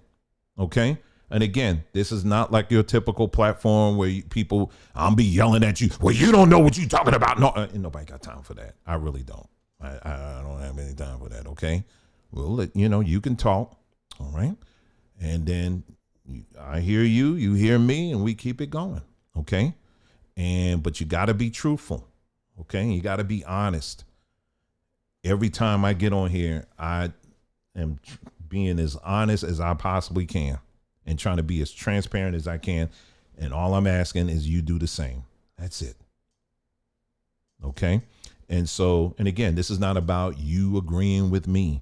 Okay. And again, this is not like your typical platform where people, I'll be yelling at you. Well, you don't know what you're talking about. No, nobody got time for that. I really don't. I don't have any time for that. Okay. Well, you can talk. All right. And then I hear you, you hear me, and we keep it going. Okay. But you got to be truthful. Okay. You got to be honest. Every time I get on here, I am being as honest as I possibly can and trying to be as transparent as I can. And all I'm asking is you do the same. That's it. Okay. And again, this is not about you agreeing with me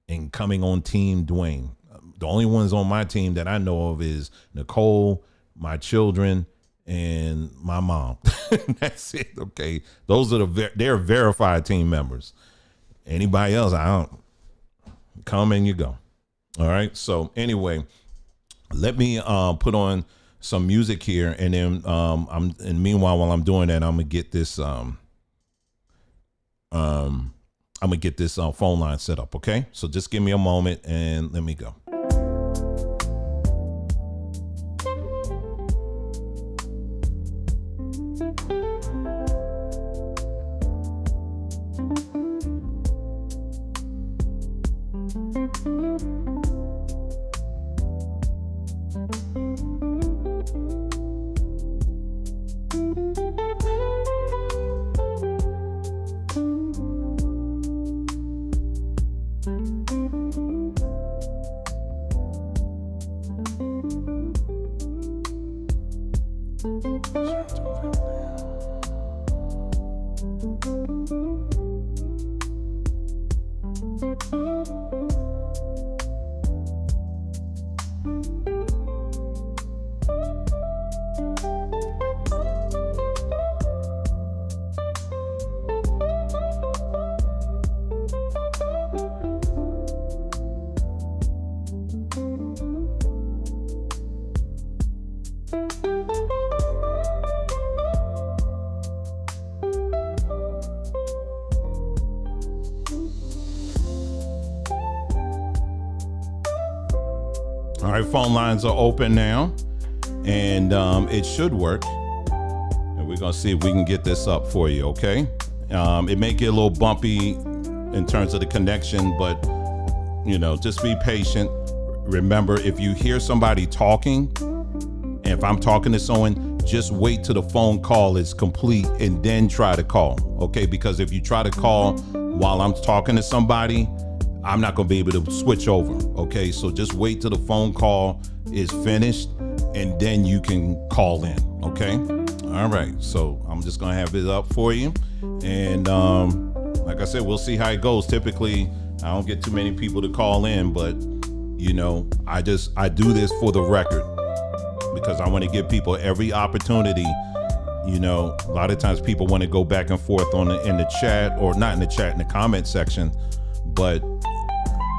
and coming on Team Dwayne. The only ones on my team that I know of is Nicole, my children, and my mom. That's it. Okay. Those are they're verified team members. Anybody else, I don't. Come and you go. All right. So anyway, let me put on some music here, and then and meanwhile, while I'm doing that, I'm gonna get this phone line set up. Okay. So just give me a moment and let me go. All right, phone lines are open now, and it should work. And we're gonna see if we can get this up for you, okay? It may get a little bumpy in terms of the connection, but just be patient. Remember, if you hear somebody talking, and if I'm talking to someone, just wait till the phone call is complete and then try to call, okay? Because if you try to call while I'm talking to somebody, I'm not going to be able to switch over. Okay. So just wait till the phone call is finished and then you can call in. Okay. All right. So I'm just going to have it up for you. And like I said, we'll see how it goes. Typically, I don't get too many people to call in, but I do this for the record because I want to give people every opportunity. You know, a lot of times people want to go back and forth in the chat, or not in the chat, in the comment section, but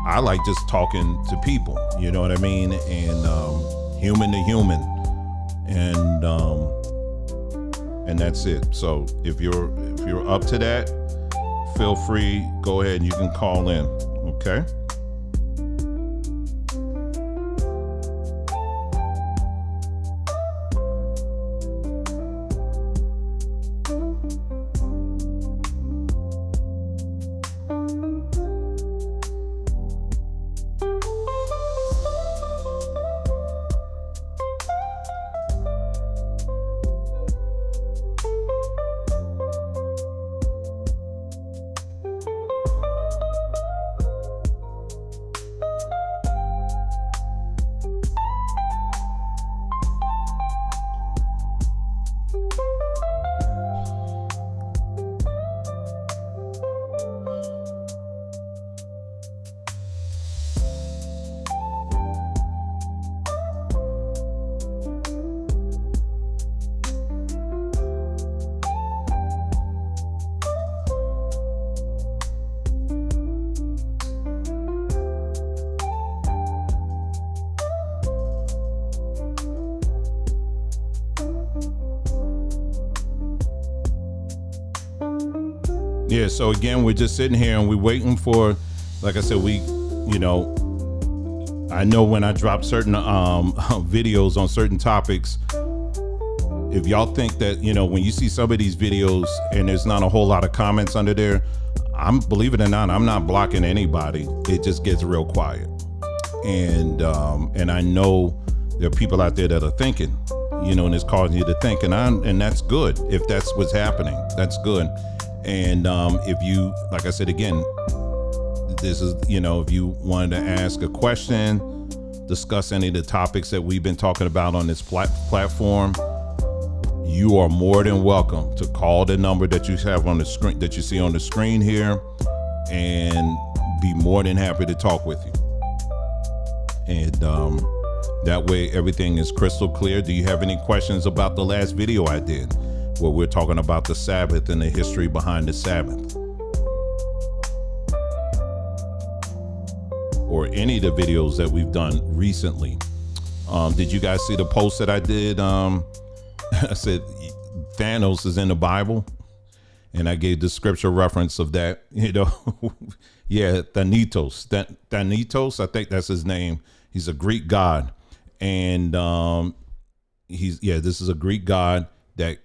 I like just talking to people, you know what I mean? And human to human, and that's it. So if you're up to that, feel free, go ahead and you can call in, okay? Yeah, so again, we're just sitting here and we're waiting for, like I said, you know, I know when I drop certain videos on certain topics, if y'all think that, you know, when you see some of these videos and there's not a whole lot of comments under there, believe it or not, I'm not blocking anybody. It just gets real quiet. And I know there are people out there that are thinking, you know, and it's causing you to think, and that's good. If that's what's happening, that's good. And if you, like I said, again, this is, you know, if you wanted to ask a question, discuss any of the topics that we've been talking about on this platform, you are more than welcome to call the number that you have on the screen, that you see on the screen here, and be more than happy to talk with you. And that way everything is crystal clear. Do you have any questions about the last video I did, where we're talking about the Sabbath and the history behind the Sabbath? Or any of the videos that we've done recently. Did you guys see the post that I did? I said Thanos is in the Bible, and I gave the scripture reference of that, you know. Yeah, Thanatos, I think that's his name. He's a Greek god, and this is a Greek god that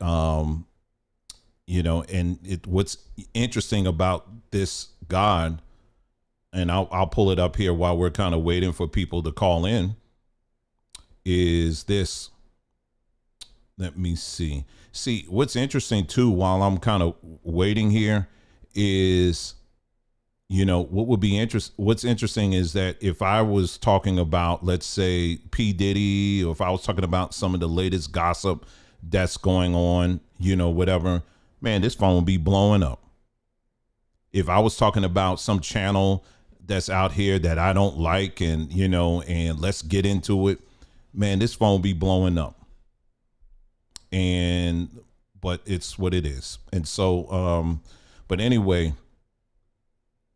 you know, and what's interesting about this god, and I'll pull it up here while we're kind of waiting for people to call in, is this. Let me see. See, what's interesting too, while I'm kind of waiting here, is, you know, what's interesting is that if I was talking about, let's say, P. Diddy, or if I was talking about some of the latest gossip that's going on, you know, whatever, man, this phone would be blowing up. If I was talking about some channel that's out here that I don't like, and, you know, and let's get into it, man, this phone would be blowing up. But it's what it is. And so, but anyway,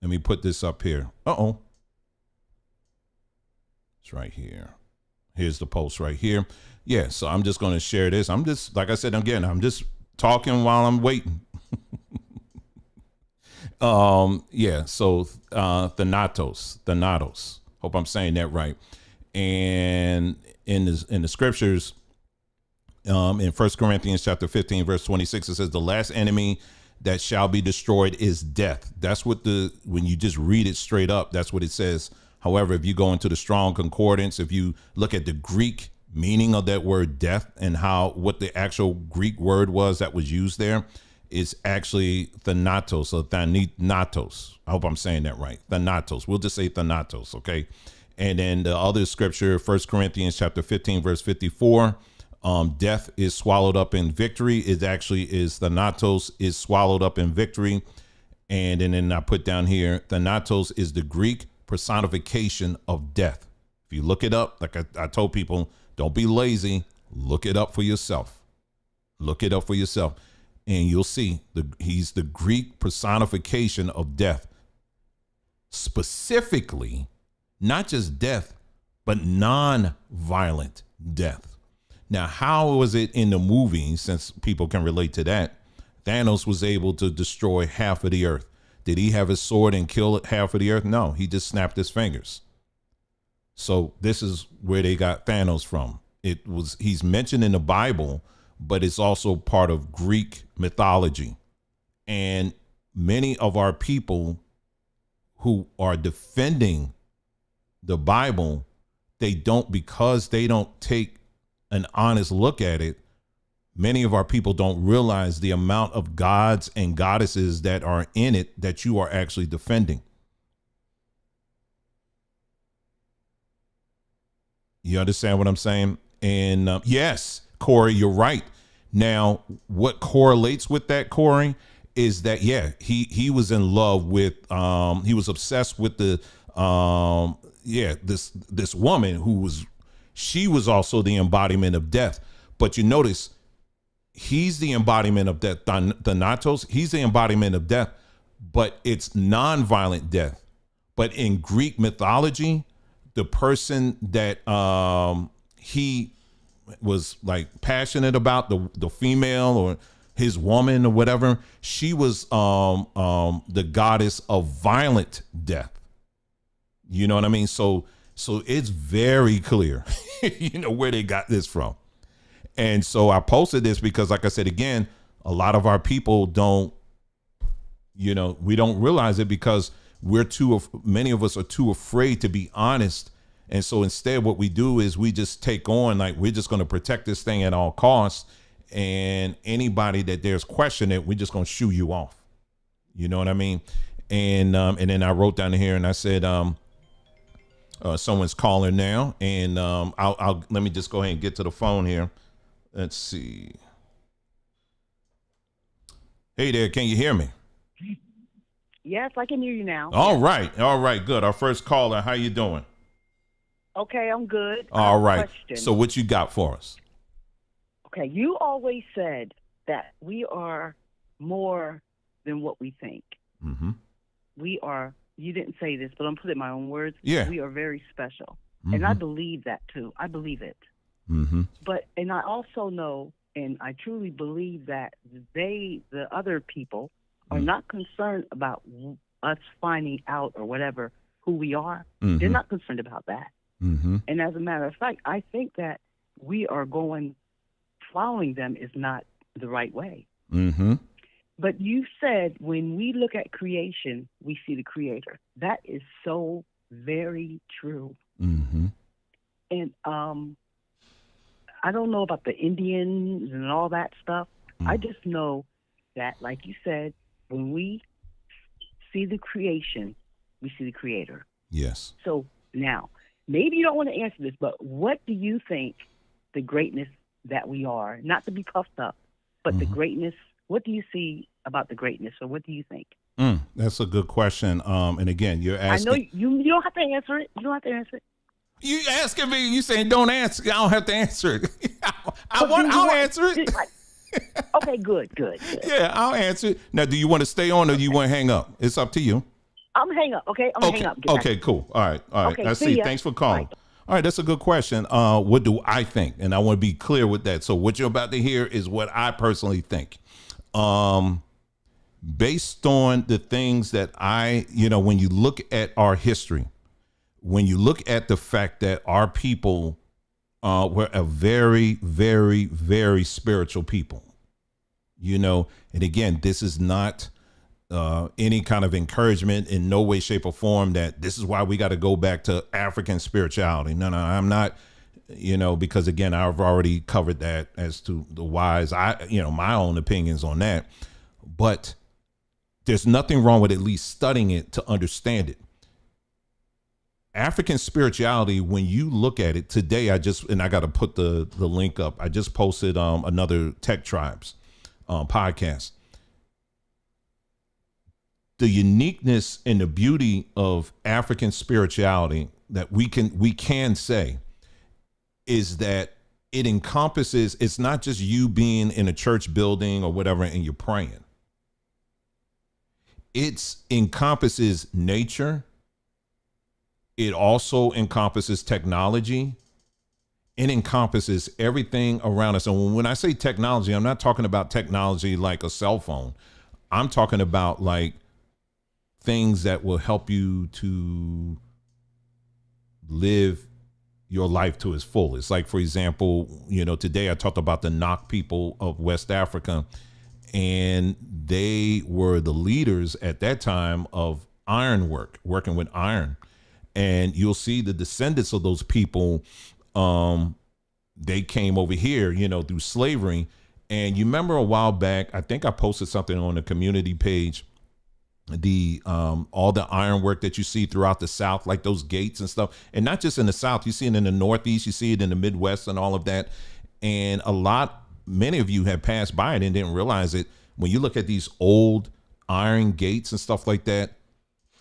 let me put this up here. It's right here. Here's the post right here. Yeah. So I'm just going to share this. I'm just, like I said, again, I'm just talking while I'm waiting. Yeah. So, Thanatos, hope I'm saying that right. And in the scriptures, in 1 Corinthians chapter 15, verse 26, it says the last enemy that shall be destroyed is death. That's what when you just read it straight up, that's what it says. However, if you go into the Strong Concordance, if you look at the Greek meaning of that word death and what the actual Greek word was that was used there, it's actually Thanatos, or Thanatos. I hope I'm saying that right. Thanatos. We'll just say Thanatos. Okay. And then the other scripture, 1 Corinthians chapter 15, verse 54, death is swallowed up in victory. It actually is Thanatos is swallowed up in victory. And then I put down here, Thanatos is the Greek personification of death. If you look it up, like I told people, don't be lazy. Look it up for yourself. Look it up for yourself. And you'll see he's the Greek personification of death. Specifically, not just death, but non-violent death. Now, how was it in the movie, since people can relate to that? Thanos was able to destroy half of the earth. Did he have his sword and kill half of the earth? No, he just snapped his fingers. So this is where they got Thanos from. He's mentioned in the Bible, but it's also part of Greek mythology. And many of our people who are defending the Bible, because they don't take an honest look at it. Many of our people don't realize the amount of gods and goddesses that are in it that you are actually defending. You understand what I'm saying? And yes, Corey, you're right. Now, what correlates with that, Corey, is that, yeah, he was in love with, he was obsessed with this woman she was also the embodiment of death. But you notice, he's the embodiment of death. Thanatos, he's the embodiment of death, but it's nonviolent death. But in Greek mythology, the person that he was like passionate about, the female or his woman or whatever, she was the goddess of violent death. You know what I mean? So it's very clear, where they got this from. And so I posted this because, like I said, again, a lot of our people don't, we don't realize it because many of us are too afraid to be honest. And so instead what we do is we just take on, like, we're just going to protect this thing at all costs. And anybody that there's question it, we're just going to shoo you off. You know what I mean? And then I wrote down here and I said, someone's calling now, and let me just go ahead and get to the phone here. Let's see. Hey there, can you hear me? Yes, I can hear you now. All right, good. Our first caller, how you doing? Okay, I'm good. All right. So what you got for us? Okay, you always said that we are more than what we think. Mm-hmm. We are. You didn't say this, but I'm putting my own words. Yeah. We are very special. Mm-hmm. And I believe that too. I believe it. Mm-hmm. And I also know, and I truly believe that the other people are not concerned about us finding out or whatever who we are. Mm-hmm. They're not concerned about that. Mm-hmm. And as a matter of fact, I think that we are following them is not the right way. Mm-hmm. But you said when we look at creation, we see the Creator. That is so very true. Mm-hmm. And I don't know about the Indians and all that stuff. Mm. I just know that, like you said, when we see the creation, we see the Creator. Yes. So now, maybe you don't want to answer this, but what do you think the greatness that we are, not to be puffed up, but the greatness, what do you see about the greatness, or what do you think? That's a good question. And again, you're asking. I know you don't have to answer it. You don't have to answer it. You asking me, you saying don't answer. I don't have to answer it. I'll answer it. Okay, good. Yeah, I'll answer it. Now, do you want to stay on or do you want to hang up? It's up to you. I'm hang up, okay? I'm hang up. Okay, cool. All right. Okay, I see. Thanks for calling. All right, that's a good question. What do I think? And I want to be clear with that. So what you're about to hear is what I personally think. Based on the things that when you look at our history, when you look at the fact that our people were a very, very, very spiritual people, and again, this is not any kind of encouragement in no way, shape, or form that this is why we got to go back to African spirituality. No, I'm not, because again, I've already covered that as to the whys. My own opinions on that, but there's nothing wrong with at least studying it to understand it. African spirituality, when you look at it today, I got to put the link up. I just posted another Tech Tribes podcast. The uniqueness and the beauty of African spirituality that we can say is that it encompasses, it's not just you being in a church building or whatever and you're praying. It encompasses nature. It also encompasses technology. It encompasses everything around us. And when I say technology, I'm not talking about technology like a cell phone. I'm talking about like things that will help you to live your life to its fullest. Like, for example, today I talked about the Nok people of West Africa, and they were the leaders at that time of ironwork, working with iron. And you'll see the descendants of those people, they came over here, through slavery. And you remember a while back, I think I posted something on the community page, all the ironwork that you see throughout the South, like those gates and stuff. And not just in the South, you see it in the Northeast, you see it in the Midwest and all of that. And many of you have passed by it and didn't realize it. When you look at these old iron gates and stuff like that,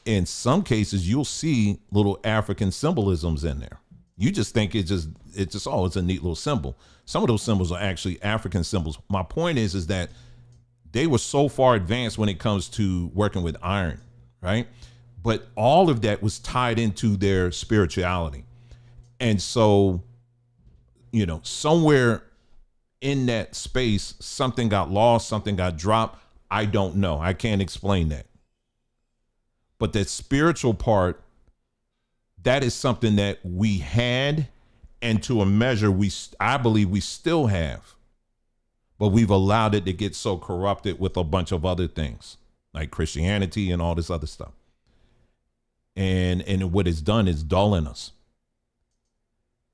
in some cases, you'll see little African symbolisms in there. You just think it's a neat little symbol. Some of those symbols are actually African symbols. My point is that they were so far advanced when it comes to working with iron, right? But all of that was tied into their spirituality. And so, somewhere in that space, something got lost, something got dropped. I don't know. I can't explain that. But that spiritual part, that is something that we had, and to a measure, I believe we still have. But we've allowed it to get so corrupted with a bunch of other things, like Christianity and all this other stuff. And what it's done is dulling us.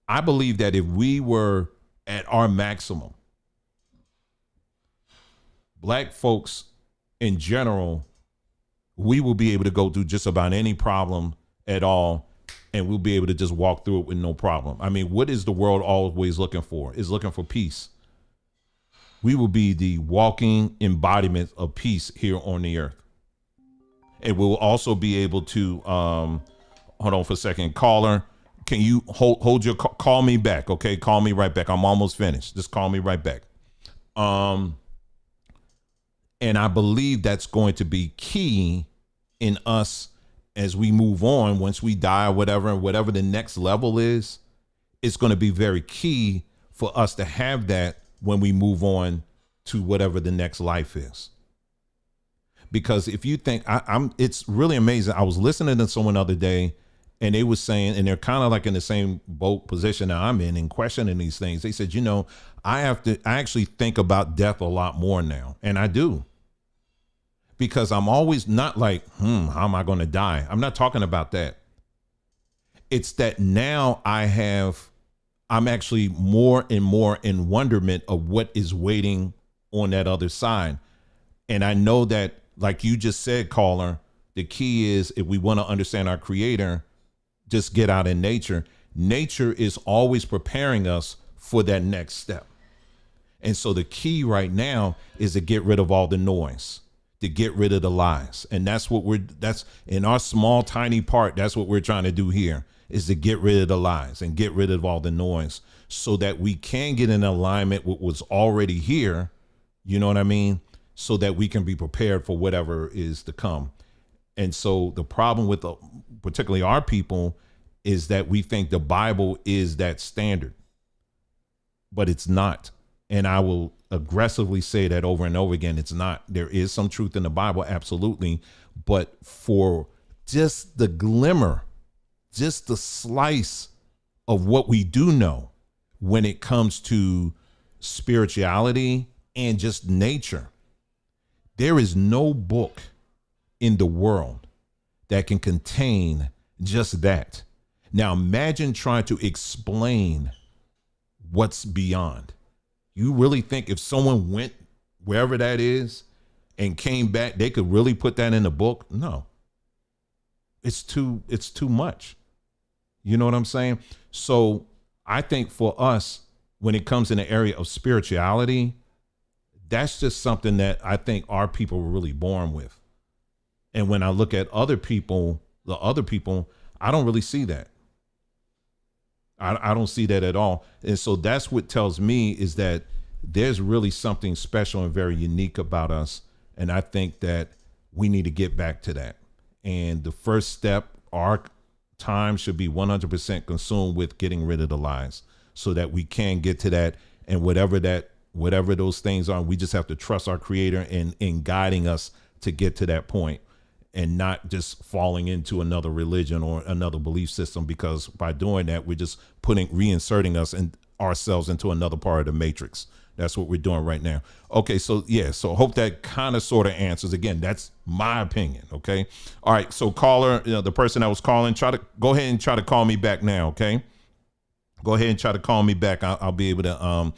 I believe that if we were at our maximum, Black folks in general, we will be able to go through just about any problem at all, and we'll be able to just walk through it with no problem. I mean, what is the world always looking for? It's looking for peace. We will be the walking embodiment of peace here on the earth. And we'll also be able to, hold on for a second, caller, can you hold your, call me back, okay? Call me right back. I'm almost finished. Just call me right back. And I believe that's going to be key in us as we move on, once we die or whatever the next level is. It's going to be very key for us to have that when we move on to whatever the next life is. Because if you think, it's really amazing. I was listening to someone the other day, and they was saying, and they're kind of like in the same boat position that I'm in and questioning these things. They said, I actually think about death a lot more now. And I do. Because I'm always not like, how am I going to die? I'm not talking about that. It's that now I'm actually more and more in wonderment of what is waiting on that other side. And I know that, like you just said, caller, the key is, if we want to understand our creator, just get out in nature. Nature is always preparing us for that next step. And so the key right now is to get rid of all the noise, to get rid of the lies. And that's in our small, tiny part. That's what we're trying to do here, is to get rid of the lies and get rid of all the noise, so that we can get in alignment with what's already here. You know what I mean? So that we can be prepared for whatever is to come. And so the problem with particularly our people is that we think the Bible is that standard, but it's not. And I will aggressively say that over and over again. It's not. There is some truth in the Bible, absolutely. But for just the glimmer, just the slice of what we do know when it comes to spirituality and just nature, there is no book in the world that can contain just that. Now imagine trying to explain what's beyond. You really think if someone went wherever that is and came back, they could really put that in a book? No. It's too much. You know what I'm saying? So I think for us, when it comes in the area of spirituality, that's just something that I think our people were really born with. And when I look at the other people, I don't really see that. I don't see that at all. And so that's what tells me is that there's really something special and very unique about us. And I think that we need to get back to that. And the first step, our time should be 100% consumed with getting rid of the lies so that we can get to that. And whatever those things are, we just have to trust our creator in guiding us to get to that point and not just falling into another religion or another belief system, because by doing that, we're just reinserting us and ourselves into another part of the matrix. That's what we're doing right now. Okay, so yeah, so hope that kind of sort of answers. Again, that's my opinion. Okay, all right. So caller, the person that was calling, go ahead and try to call me back now. Okay, go ahead and try to call me back. I'll be able to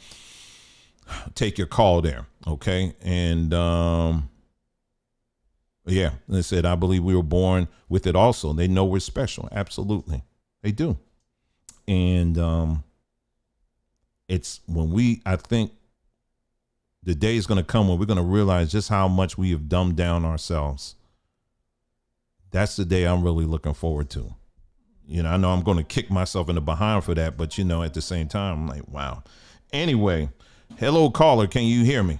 take your call there. Okay, and yeah, they said I believe we were born with it. Also, they know we're special. Absolutely, they do. And it's when I think the day is going to come when we're going to realize just how much we have dumbed down ourselves. That's the day I'm really looking forward to. I know I'm going to kick myself in the behind for that, but at the same time, I'm like, wow. Anyway, hello caller. Can you hear me?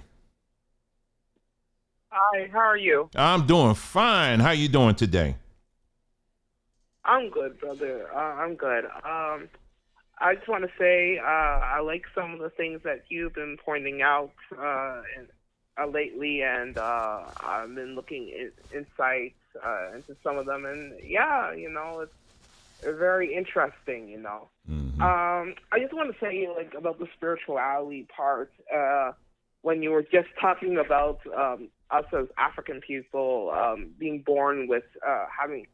Hi, how are you? I'm doing fine. How you doing today? I'm good, brother. I'm good. I just want to say I like some of the things that you've been pointing out lately, and I've been looking insights into some of them, and yeah, it's very interesting. Mm-hmm. I just want to say about the spirituality part. When you were just talking about us as African people being born with having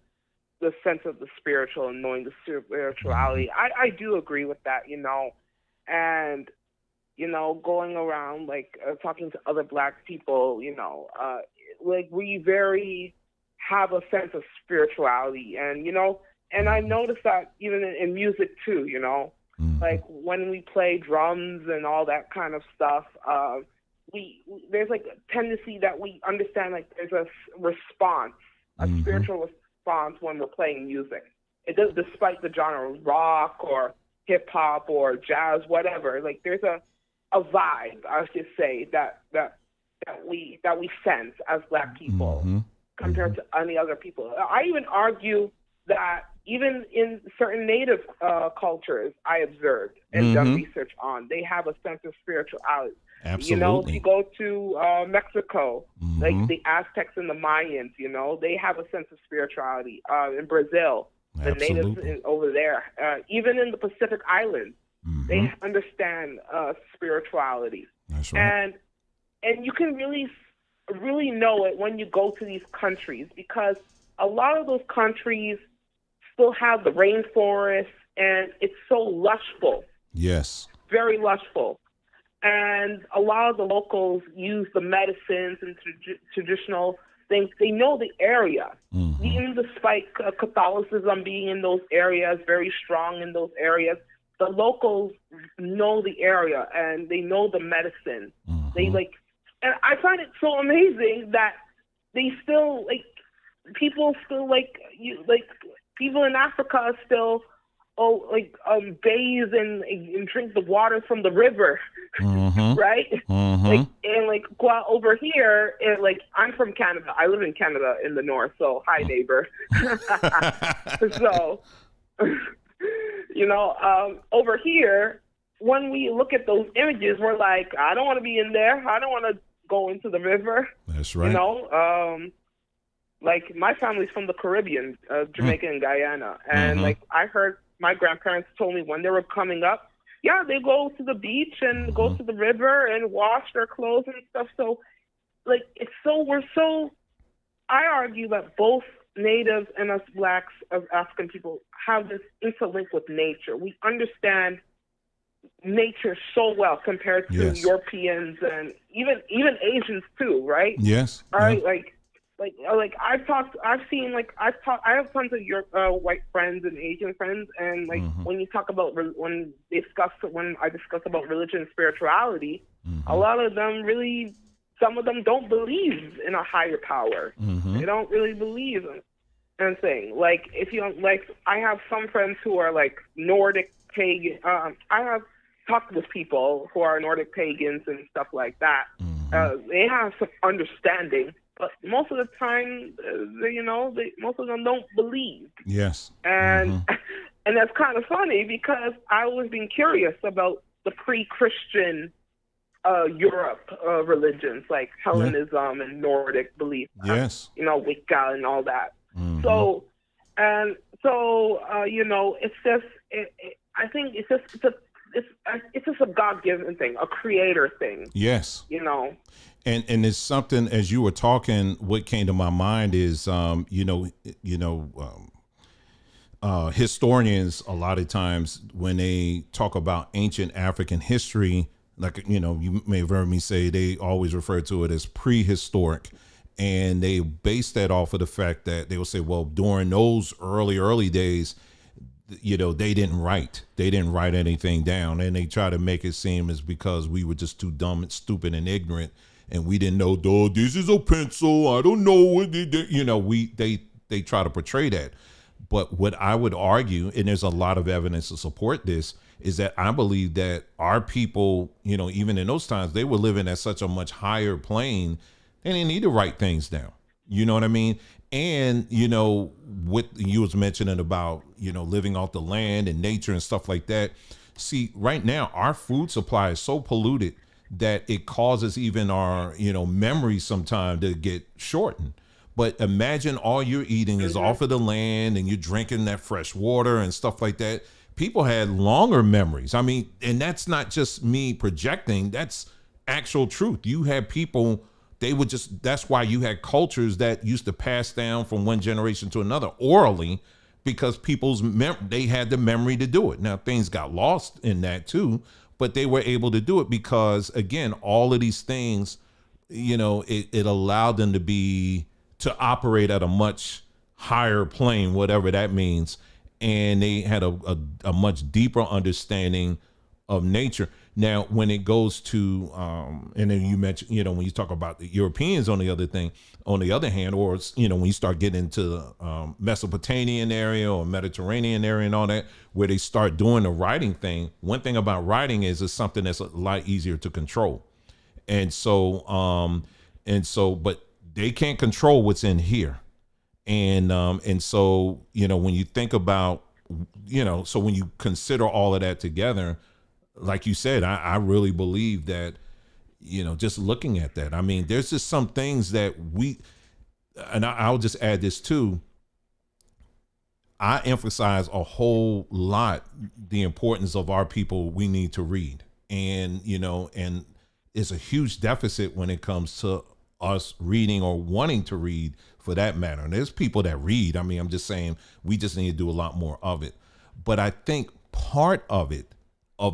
the sense of the spiritual and knowing the spirituality, I do agree with that, and, going around, talking to other Black people, we very have a sense of spirituality, and, and I noticed that even in music too, when we play drums and all that kind of stuff, there's a tendency that we understand there's a response, a spiritual response when we're playing music. It does, despite the genre of rock or hip hop or jazz, whatever. There's a vibe, I should say, that we sense as Black people compared to any other people. I even argue that even in certain Native cultures, I observed and done research on, they have a sense of spirituality. Absolutely. If you go to Mexico, the Aztecs and the Mayans, they have a sense of spirituality. In Brazil, the natives over there, even in the Pacific Islands, they understand spirituality. That's right. And you can really know it when you go to these countries, because a lot of those countries still have the rainforest, and it's so lushful. Yes. Very lushful. And a lot of the locals use the medicines and traditional things. They know the area. Even despite Catholicism being in those areas, very strong in those areas, the locals know the area and they know the medicine. They and I find it so amazing that they still people still people in Africa still bathe and drink the water from the river, right? And go out over here, and I'm from Canada. I live in Canada in the north, so hi neighbor. So, over here, when we look at those images, we're like, I don't want to be in there. I don't want to go into the river. That's right. My family's from the Caribbean, Jamaica and Guyana, and I heard my grandparents told me when they were coming up, yeah, they go to the beach and go to the river and wash their clothes and stuff. So, I argue that both natives and us Blacks as African people have this interlink with nature. We understand nature so well compared to Europeans and even Asians too, right? Yes. All right, I have tons of white friends and Asian friends, and when you talk about when I discuss about religion and spirituality, a lot of them really, some of them don't believe in a higher power. They don't really believe in anything. If you I have some friends who are Nordic pagan. I have talked with people who are Nordic pagans and stuff like that. They have some understanding, but most of the time, most of them don't believe. Yes. And and that's kind of funny because I was being curious about the pre-Christian Europe religions like Hellenism and Nordic belief. Yes. Wicca and all that. So it's just. I think it's just a God-given thing, a creator thing. Yes. And it's something, as you were talking, what came to my mind is, historians, a lot of times when they talk about ancient African history, like, you may have heard me say, they always refer to it as prehistoric. And they base that off of the fact that they will say, well, during those early days, they didn't write anything down, and they try to make it seem as because we were just too dumb and stupid and ignorant, and we didn't know, this is a pencil, I don't know what they try to portray that. But what I would argue, and there's a lot of evidence to support this, is that I believe that our people, even in those times, they were living at such a much higher plane, they didn't need to write things down. You know what I mean? And, what you was mentioning about, living off the land and nature and stuff like that. See, right now, our food supply is so polluted that it causes even our, memories sometimes to get shortened. But imagine all you're eating is off of the land and you're drinking that fresh water and stuff like that. People had longer memories. I mean, and that's not just me projecting, that's actual truth. You had people, that's why you had cultures that used to pass down from one generation to another orally, because they had the memory to do it. Now, things got lost in that too, but they were able to do it because, again, all of these things, it allowed them to operate at a much higher plane, whatever that means. And they had a much deeper understanding of nature. Now, when it goes to, and then you mentioned, when you talk about the Europeans on the other hand, or, when you start getting into the Mesopotamian area or Mediterranean area and all that, where they start doing the writing thing, one thing about writing is it's something that's a lot easier to control. And so, but they can't control what's in here. And so, when you think about, so when you consider all of that together, like you said, I really believe that, just looking at that, I mean, there's just some things that I'll just add this too. I emphasize a whole lot the importance of our people. We need to read, and it's a huge deficit when it comes to us reading or wanting to read, for that matter. And there's people that read. I mean, I'm just saying we just need to do a lot more of it. But I think part of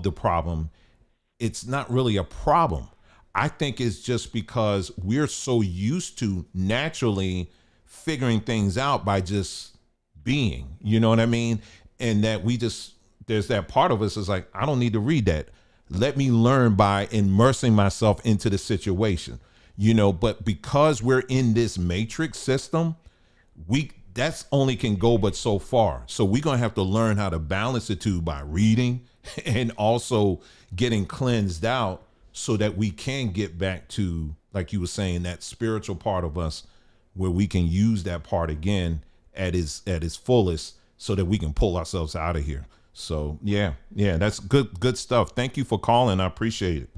the problem, it's not really a problem. I think it's just because we're so used to naturally figuring things out by just being, you know what I mean? And that there's that part of us is like, I don't need to read that. Let me learn by immersing myself into the situation, but because we're in this matrix system, that's only can go but so far. So we're going to have to learn how to balance the two by reading and also getting cleansed out so that we can get back to, like you were saying, that spiritual part of us where we can use that part again at its fullest so that we can pull ourselves out of here. So yeah, that's good stuff. Thank you for calling. I appreciate it.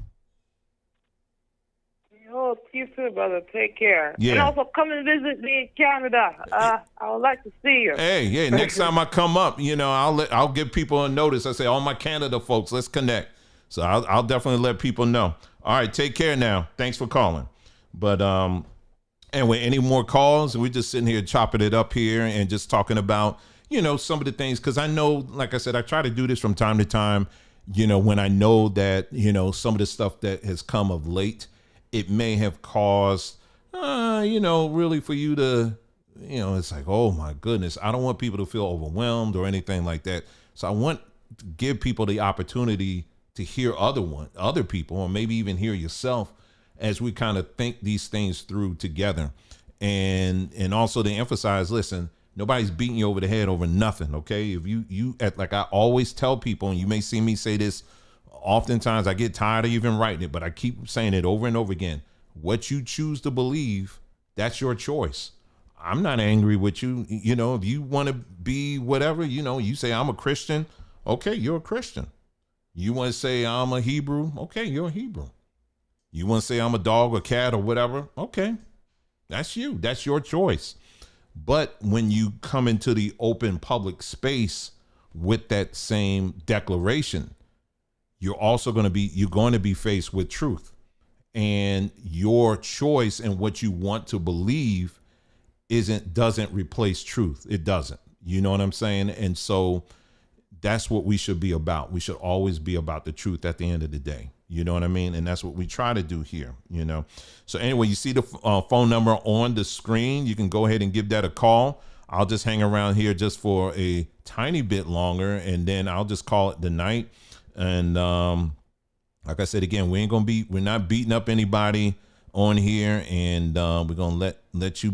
Oh, you too, brother. Take care. Yeah. And also come and visit me in Canada. I would like to see you. Hey, next time I come up, I'll give people a notice. I say, all my Canada folks, let's connect. So I'll definitely let people know. All right, take care now. Thanks for calling. But anyway, any more calls? We're just sitting here chopping it up here and just talking about, some of the things, because I know, like I said, I try to do this from time to time, when I know that, some of the stuff that has come of late, it may have caused, really for you to, it's like, oh my goodness, I don't want people to feel overwhelmed or anything like that. So I want to give people the opportunity to hear other people, or maybe even hear yourself as we kind of think these things through together. And also to emphasize, listen, Nobody's beating you over the head over nothing. Okay. If like I always tell people, and you may see me say this oftentimes, I get tired of even writing it, but I keep saying it over and over again. What you choose to believe, that's your choice. I'm not angry with you. You know, if you want to be whatever, you know, you say I'm a Christian. Okay. You're a Christian. You want to say I'm a Hebrew. Okay. You're a Hebrew. You want to say I'm a dog or cat or whatever. Okay. That's you. That's your choice. But when you come into the open public space with that same declaration, you're going to be faced with truth, and your choice and what you want to believe doesn't replace truth. It doesn't. You know what I'm saying? And so that's what we should be about. We should always be about the truth at the end of the day. You know what I mean? And that's what we try to do here, you know? So anyway, you see the phone number on the screen. You can go ahead and give that a call. I'll just hang around here just for a tiny bit longer, and then I'll just call it the night. And like I said, again, we're not beating up anybody on here, and we're going to let you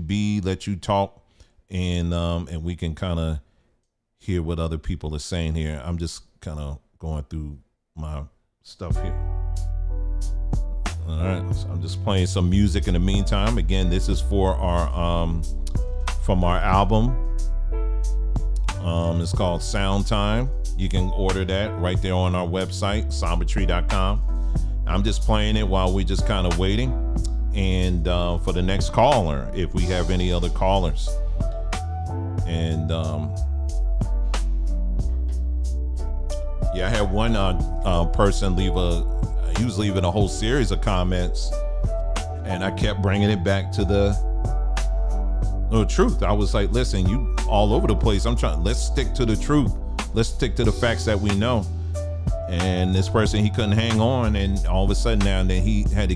talk, and we can kind of hear what other people are saying here. I'm just kind of going through my stuff here. All right, so I'm just playing some music in the meantime. Again, this is for our from our album. It's called Sound Time. You can order that right there on our website, sombertree.com. I'm just playing it while we just kind of waiting, and for the next caller, if we have any other callers. And yeah, I had one person he was leaving a whole series of comments, and I kept bringing it back to the truth. I was like, listen, you all over the place. Let's stick to the truth. Let's stick to the facts that we know. And this person, he couldn't hang on, and all of a sudden now, then he had to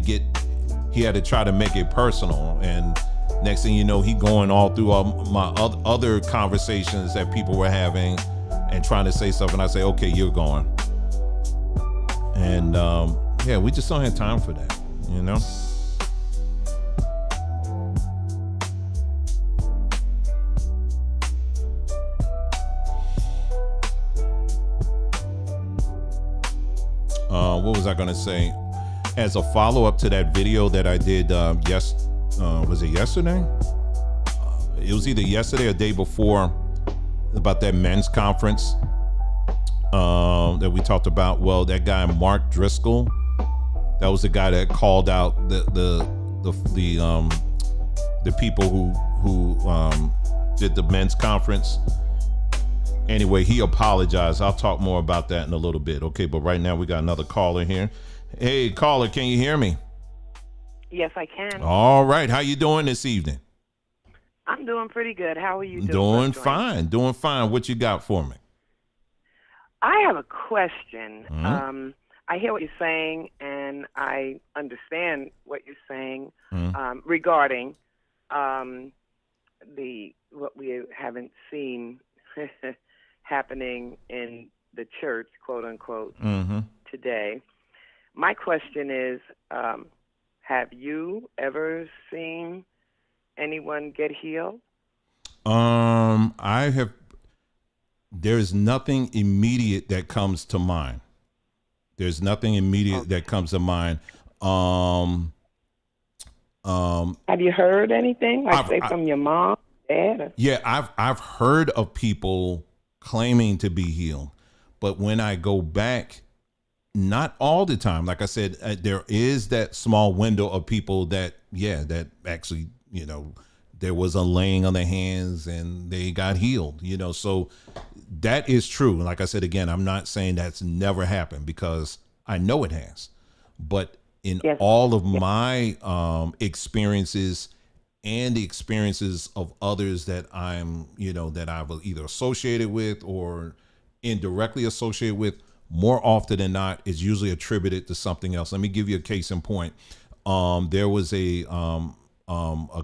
try to make it personal. And next thing you know, he going all through all my other conversations that people were having and trying to say something. I say, okay, you're going. And yeah, we just don't have time for that, you know? What was I going to say? As a follow-up to that video that I did, was it yesterday? It was either yesterday or the day before, about that men's conference that we talked about. Well, that guy Mark Driscoll, that was the guy that called out the people who did the men's conference. Anyway, he apologized. I'll talk more about that in a little bit. Okay, but right now we got another caller here. Hey, caller, can you hear me? Yes, I can. All right. How you doing this evening? I'm doing pretty good. How are you doing? Doing fine. Doing fine. What you got for me? I have a question. Mm-hmm. I hear what you're saying, and I understand what you're saying regarding what we haven't seen happening in the church, quote unquote, today. My question is, have you ever seen anyone get healed? I have. There's nothing immediate that comes to mind. There's nothing immediate that comes to mind. Have you heard anything, like from your mom, dad? Or? Yeah, I've heard of people claiming to be healed, but when I go back, not all the time. Like I said, there is that small window of people that actually, there was a laying on their hands and they got healed, so that is true. Like I said, again, I'm not saying that's never happened, because I know it has, but in all of my experiences and the experiences of others that I'm, that I've either associated with or indirectly associated with, more often than not, is usually attributed to something else. Let me give you a case in point. There was a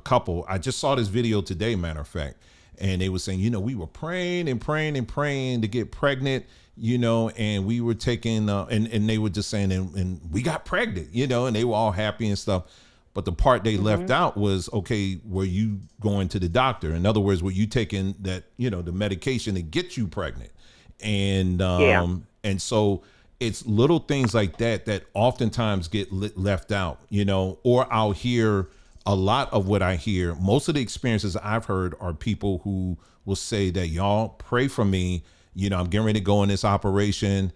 couple. I just saw this video today, matter of fact, and they were saying, we were praying and praying and praying to get pregnant, and we were taking, and they were just saying, and we got pregnant, and they were all happy and stuff. But the part they left out was, okay, were you going to the doctor? In other words, were you taking that, the medication to get you pregnant? And and so it's little things like that that oftentimes get left out, or I'll hear a lot of what I hear. Most of the experiences I've heard are people who will say that, y'all pray for me. I'm getting ready to go in this operation.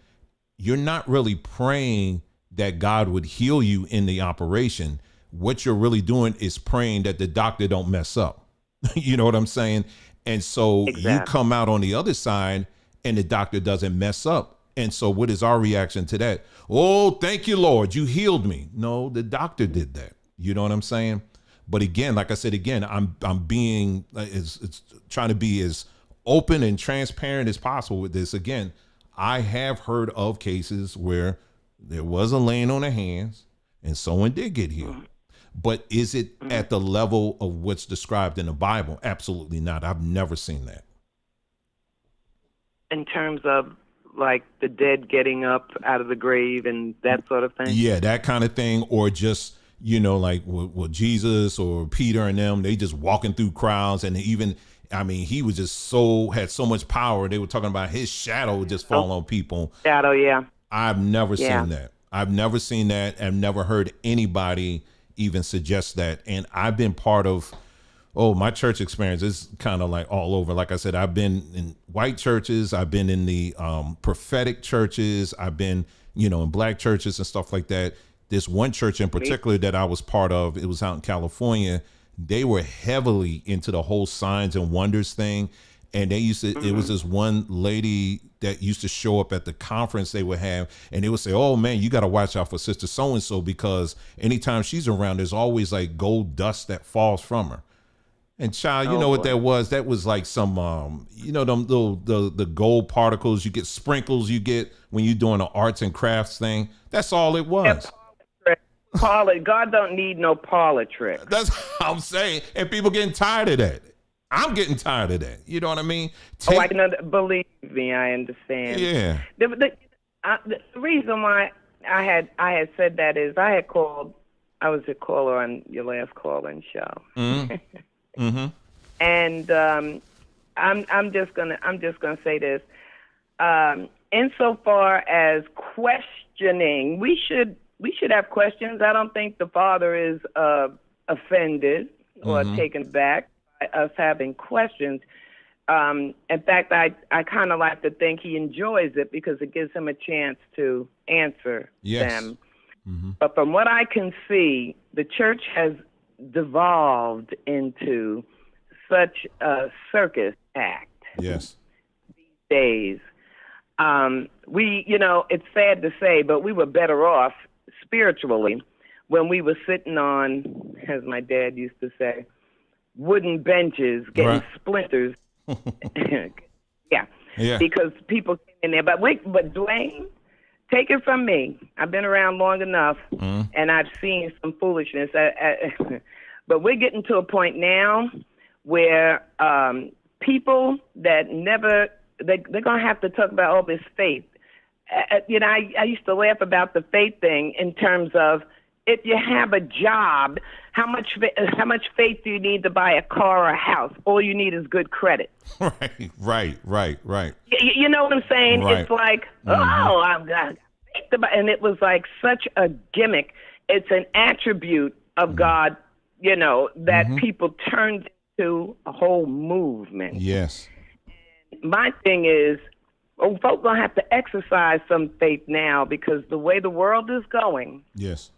You're not really praying that God would heal you in the operation. What you're really doing is praying that the doctor don't mess up. You know what I'm saying? And so you come out on the other side and the doctor doesn't mess up. And so what is our reaction to that? Oh, thank you, Lord, you healed me. No, the doctor did that. You know what I'm saying? But again, like I said, I'm being it's trying to be as open and transparent as possible with this. Again, I have heard of cases where there was a laying on of hands and someone did get healed. But is it at the level of what's described in the Bible? Absolutely not. I've never seen that. In terms of like the dead getting up out of the grave and that sort of thing? Yeah, that kind of thing. Or just, like with Jesus or Peter and them, they just walking through crowds. And even, he was just had so much power. They were talking about his shadow would just fall on people. Shadow, yeah. I've never seen that. I've never seen that. I've never heard anybody even suggest that. And I've been part of, my church experience is kind of like all over. Like I said, I've been in white churches. I've been in the prophetic churches. I've been, in black churches and stuff like that. This one church in particular that I was part of, it was out in California. They were heavily into the whole signs and wonders thing. And they used to, it was this one lady that used to show up at the conference they would have, and they would say, oh man, you got to watch out for Sister So-and-so, because anytime she's around, there's always like gold dust that falls from her. And child, you know what that was? That was like some, them little, the gold particles you get, sprinkles you get when you're doing an arts and crafts thing. That's all it was. Parlor, God don't need no parlor trick. That's what I'm saying. And people getting tired of that. I'm getting tired of that. You know what I mean? I can believe me. I understand. Yeah. The reason why I had said that is I was a caller on your last call-in show. Mm-hmm. And I'm just gonna say this. Insofar as questioning, we should have questions. I don't think the Father is offended or taken back by us having questions. In fact, I kind of like to think he enjoys it because it gives him a chance to answer them. Mm-hmm. But from what I can see, the church has devolved into such a circus act. Yes. These days. It's sad to say, but we were better off spiritually when we were sitting on, as my dad used to say, wooden benches getting splinters. Yeah. Because people came in there. But Dwayne, take it from me. I've been around long enough, and I've seen some foolishness. But we're getting to a point now where people that never, they're going to have to talk about all this faith. I used to laugh about the faith thing in terms of, if you have a job, how much faith do you need to buy a car or a house? All you need is good credit. Right. You know what I'm saying? Right. It's like, I've got faith to buy, and it was like such a gimmick. It's an attribute of God, that people turned into a whole movement. Yes. My thing is, folks gonna have to exercise some faith now, because the way the world is going. Yes.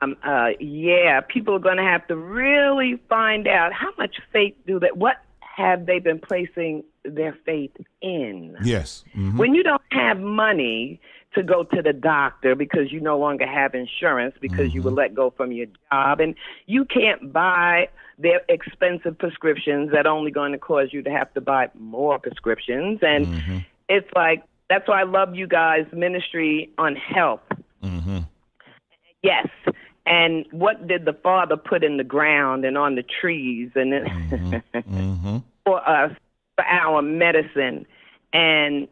People are going to have to really find out how much faith what have they been placing their faith in? Yes. Mm-hmm. When you don't have money to go to the doctor because you no longer have insurance because you were let go from your job, and you can't buy their expensive prescriptions that are only going to cause you to have to buy more prescriptions. And it's like, that's why I love you guys' ministry on health. Mm-hmm. Yes. And what did the Father put in the ground and on the trees and for us, for our medicine? And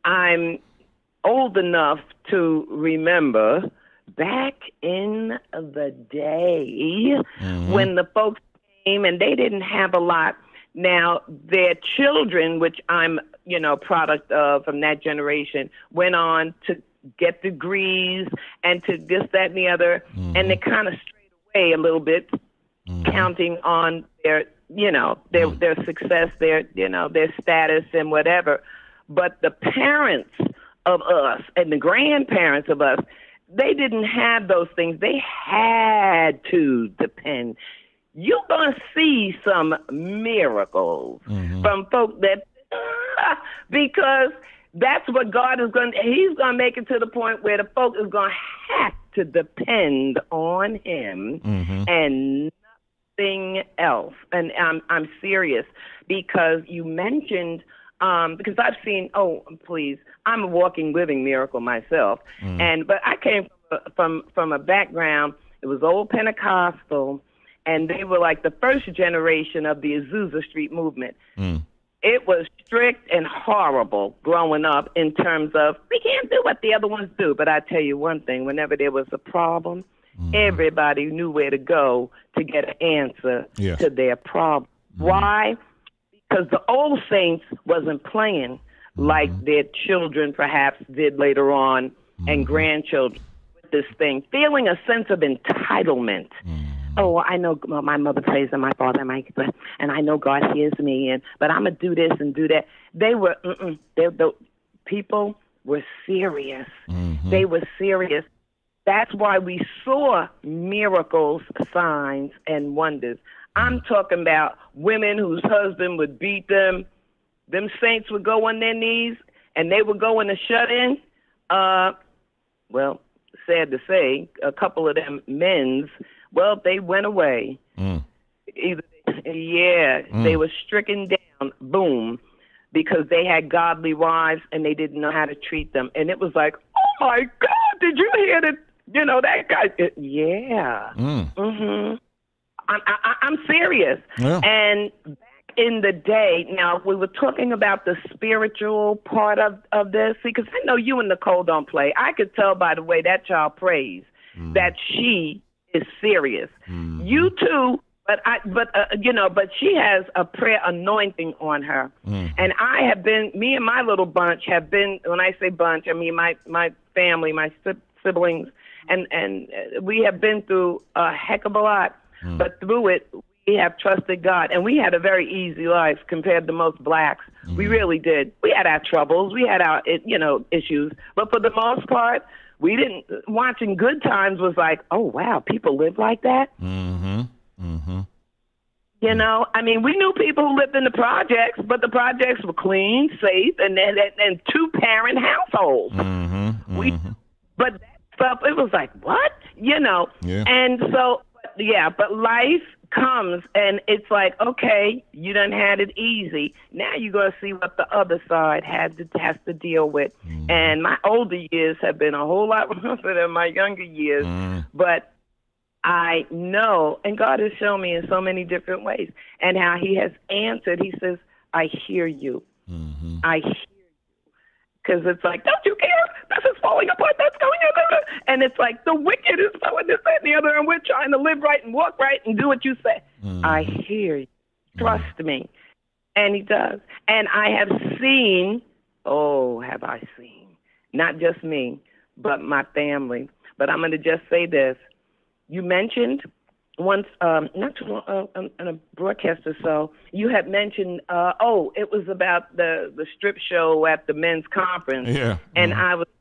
I'm old enough to remember back in the day when the folks came and they didn't have a lot. Now, their children, which I'm, product of from that generation, went on to get degrees and to this, that, and the other, and they kind of strayed away a little bit, counting on their, their success, their status and whatever. But the parents of us and the grandparents of us, they didn't have those things. They had to depend. You're going to see some miracles from folk that, because that's what God is going to, he's going to make it to the point where the folk is going to have to depend on him and nothing else. And I'm serious, because you mentioned, because I've seen, I'm a walking, living miracle myself. But I came from a background, it was old Pentecostal, and they were like the first generation of the Azusa Street movement. It was strict and horrible growing up in terms of, we can't do what the other ones do. But I tell you one thing, whenever there was a problem, everybody knew where to go to get an answer to their problem. Why? Because the old saints wasn't playing like their children perhaps did later on, and grandchildren with this thing, feeling a sense of entitlement. Oh, I know my mother prays and my father and I know God hears me, but I'm going to do this and do that. They were, the people were serious. They were serious. That's why we saw miracles, signs, and wonders. I'm talking about women whose husband would beat them. Them saints would go on their knees, and they would go in a shut-in. Well, sad to say, a couple of them men's, they went away. They were stricken down, boom, because they had godly wives and they didn't know how to treat them. And it was like, oh my God, did you hear that? That guy. I'm serious. And back in the day, now we were talking about the spiritual part of this, because I know you and Nicole don't play. I could tell by the way that child prays that she is serious. You too, but she has a prayer anointing on her. And I have been, me and my little bunch have been, when I say bunch, I mean my family, my siblings, and we have been through a heck of a lot. But through it, we have trusted God, and we had a very easy life compared to most blacks. We really did. We had our troubles, we had our issues, but for the most part, we didn't. Watching Good Times was like, oh wow, people live like that. I mean, we knew people who lived in the projects, but the projects were clean, safe, and 2-parent households. But that stuff, it was like, what? And so. But life comes and it's like, okay, you done had it easy. Now you're going to see what the other side has to deal with. And my older years have been a whole lot rougher than my younger years. But I know, and God has shown me in so many different ways, and how he has answered. He says, I hear you. I hear you. Because it's like, don't you care? This is falling apart. That's going on. And it's like, the wicked is doing this, that, and the other, and we're trying to live right and walk right and do what you say. I hear you. Trust me. And he does. And I have seen, have I seen, not just me, but my family. But I'm going to just say this. You mentioned once, not too long, on a broadcast or so, you had mentioned, it was about the strip show at the men's conference. And I was like,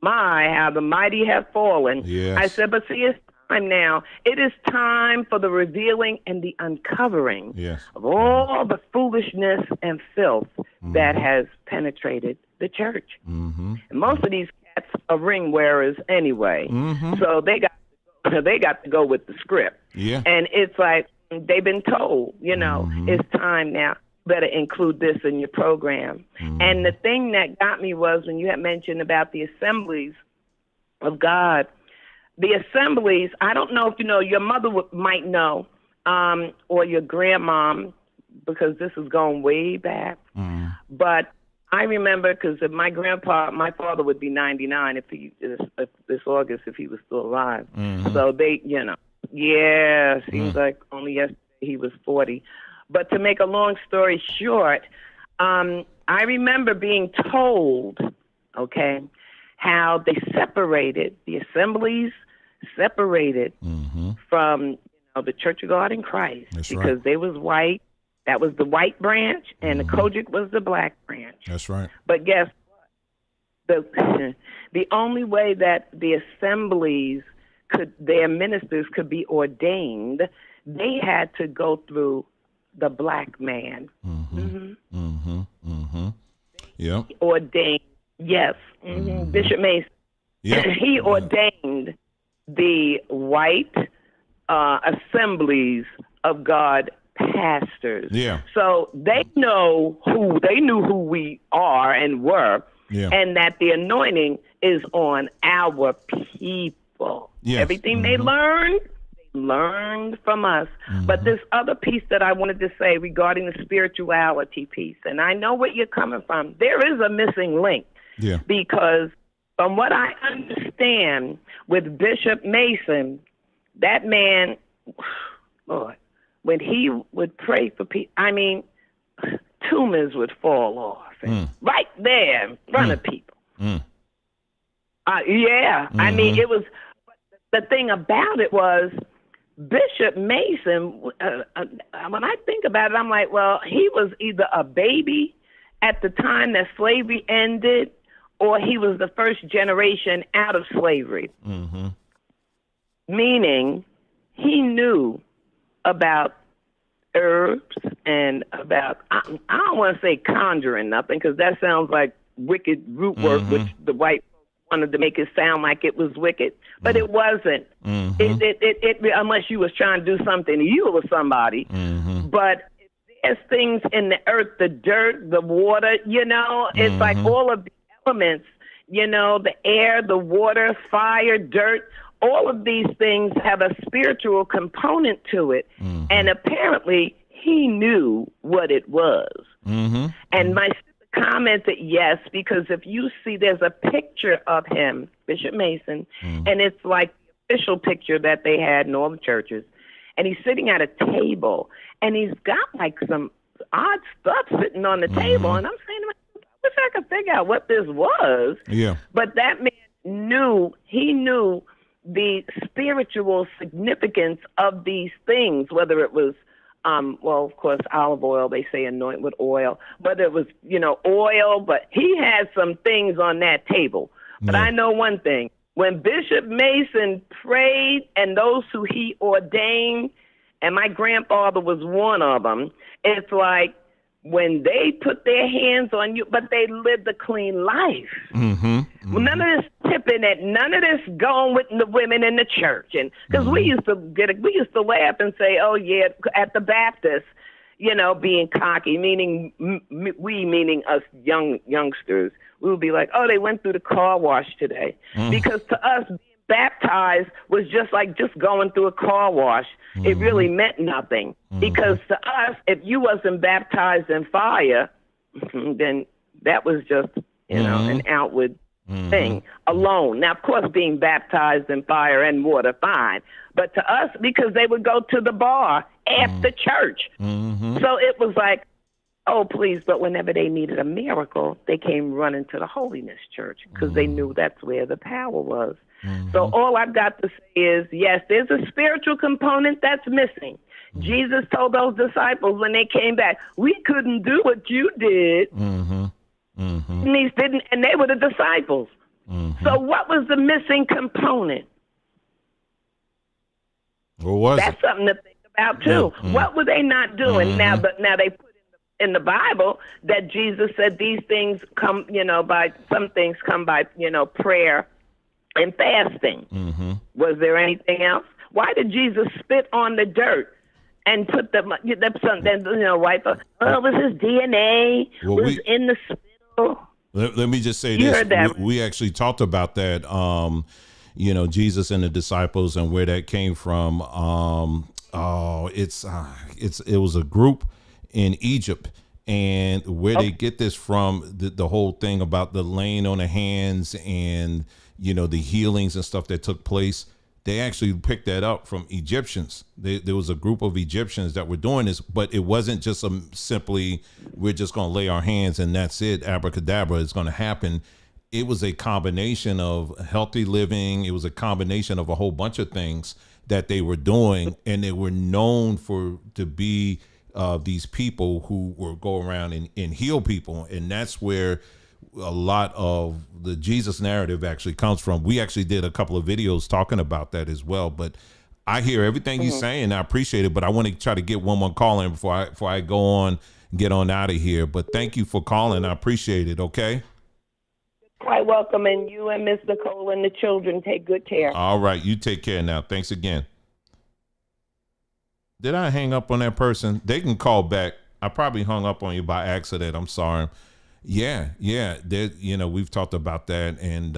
my, how the mighty have fallen. I said, but see, it's time now. It is time for the revealing and the uncovering of all the foolishness and filth that has penetrated the church. And most of these cats are ring wearers anyway. So they got to go with the script. And it's like, they've been told, it's time now. Better include this in your program. And the thing that got me was when you had mentioned about the assemblies of God. The assemblies, I don't know if you know, your mother might know, or your grandmom, because this is going way back. But I remember because my father would be 99 if this August if he was still alive. So they, yes, he was like only yesterday he was 40. But to make a long story short, I remember being told, okay, how they separated the assemblies, from the Church of God in Christ. That's because right. they was white. That was the white branch, and the Kojic was the black branch. That's right. But guess what? The only way that the assemblies their ministers could be ordained, they had to go through the black man. Yeah. Ordained, yes. Bishop Mason. Yeah. He ordained the white assemblies of God pastors. Yeah. So they knew who we are and were, and that the anointing is on our people. Yes. Everything they learned from us. But this other piece that I wanted to say regarding the spirituality piece, and I know what you're coming from, there is a missing link. Yeah. Because from what I understand with Bishop Mason, that man, Lord, when he would pray for people, I mean, tumors would fall off right there in front of people. I mean, it was, the thing about it was Bishop Mason, when I think about it, I'm like, well, he was either a baby at the time that slavery ended, or he was the first generation out of slavery. Meaning he knew about herbs and about, I don't want to say conjuring nothing, because that sounds like wicked root work, which the white wanted to make it sound like it was wicked, but it wasn't. It unless you was trying to do something to you or somebody. But there's things in the earth, the dirt, the water, it's like all of the elements, the air, the water, fire, dirt, all of these things have a spiritual component to it. And apparently he knew what it was. And my sister commented, yes, because if you see, there's a picture of him, Bishop Mason, and it's like the official picture that they had in all the churches. And he's sitting at a table, and he's got like some odd stuff sitting on the table. And I'm saying to myself, I wish I could figure out what this was. Yeah. But that man knew the spiritual significance of these things, whether it was, well, of course, olive oil, they say anoint with oil, whether it was, oil, but he had some things on that table. But I know one thing, when Bishop Mason prayed and those who he ordained, and my grandfather was one of them, it's like when they put their hands on you, but they lived a clean life. None of this tipping it, none of this going with the women in the church. And because we used to laugh and say, oh yeah, at the Baptist, being cocky, meaning meaning us youngsters, we would be like, oh, they went through the car wash today. Because to us, being baptized was just going through a car wash. It really meant nothing. Because to us, if you wasn't baptized in fire, then that was just, an outward thing alone. Now, of course, being baptized in fire and water, fine. But to us, because they would go to the bar after church. So it was like, oh, please. But whenever they needed a miracle, they came running to the Holiness Church because they knew that's where the power was. So all I've got to say is, yes, there's a spiritual component that's missing. Jesus told those disciples when they came back, we couldn't do what you did. And they were the disciples. So what was the missing component? What was That's something to think about too. What were they not doing? Now they put in the Bible that Jesus said these things come, some things come by, prayer and fasting. Was there anything else? Why did Jesus spit on the dirt and put wipe up? Oh, was his DNA was in the spittle? Let me just say this. We actually talked about that, Jesus and the disciples and where that came from. It was a group in Egypt, And where they get this from, the whole thing about the laying on the hands and, the healings and stuff that took place, they actually picked that up from Egyptians. There was a group of Egyptians that were doing this, but it wasn't just simply, we're just going to lay our hands and that's it. Abracadabra is going to happen. It was a combination of healthy living. It was a combination of a whole bunch of things that they were doing. And they were known to be these people who will go around and heal people. And that's where a lot of the Jesus narrative actually comes from. We actually did a couple of videos talking about that as well. But I hear everything you're saying. I appreciate it. But I want to try to get one more call in before I go on and get on out of here. But thank you for calling. I appreciate it. Okay. Quite welcome. And you and Miss Nicole and the children take good care. All right. You take care now. Thanks again. Did I hang up on that person? They can call back. I probably hung up on you by accident. I'm sorry. Yeah. We've talked about that. And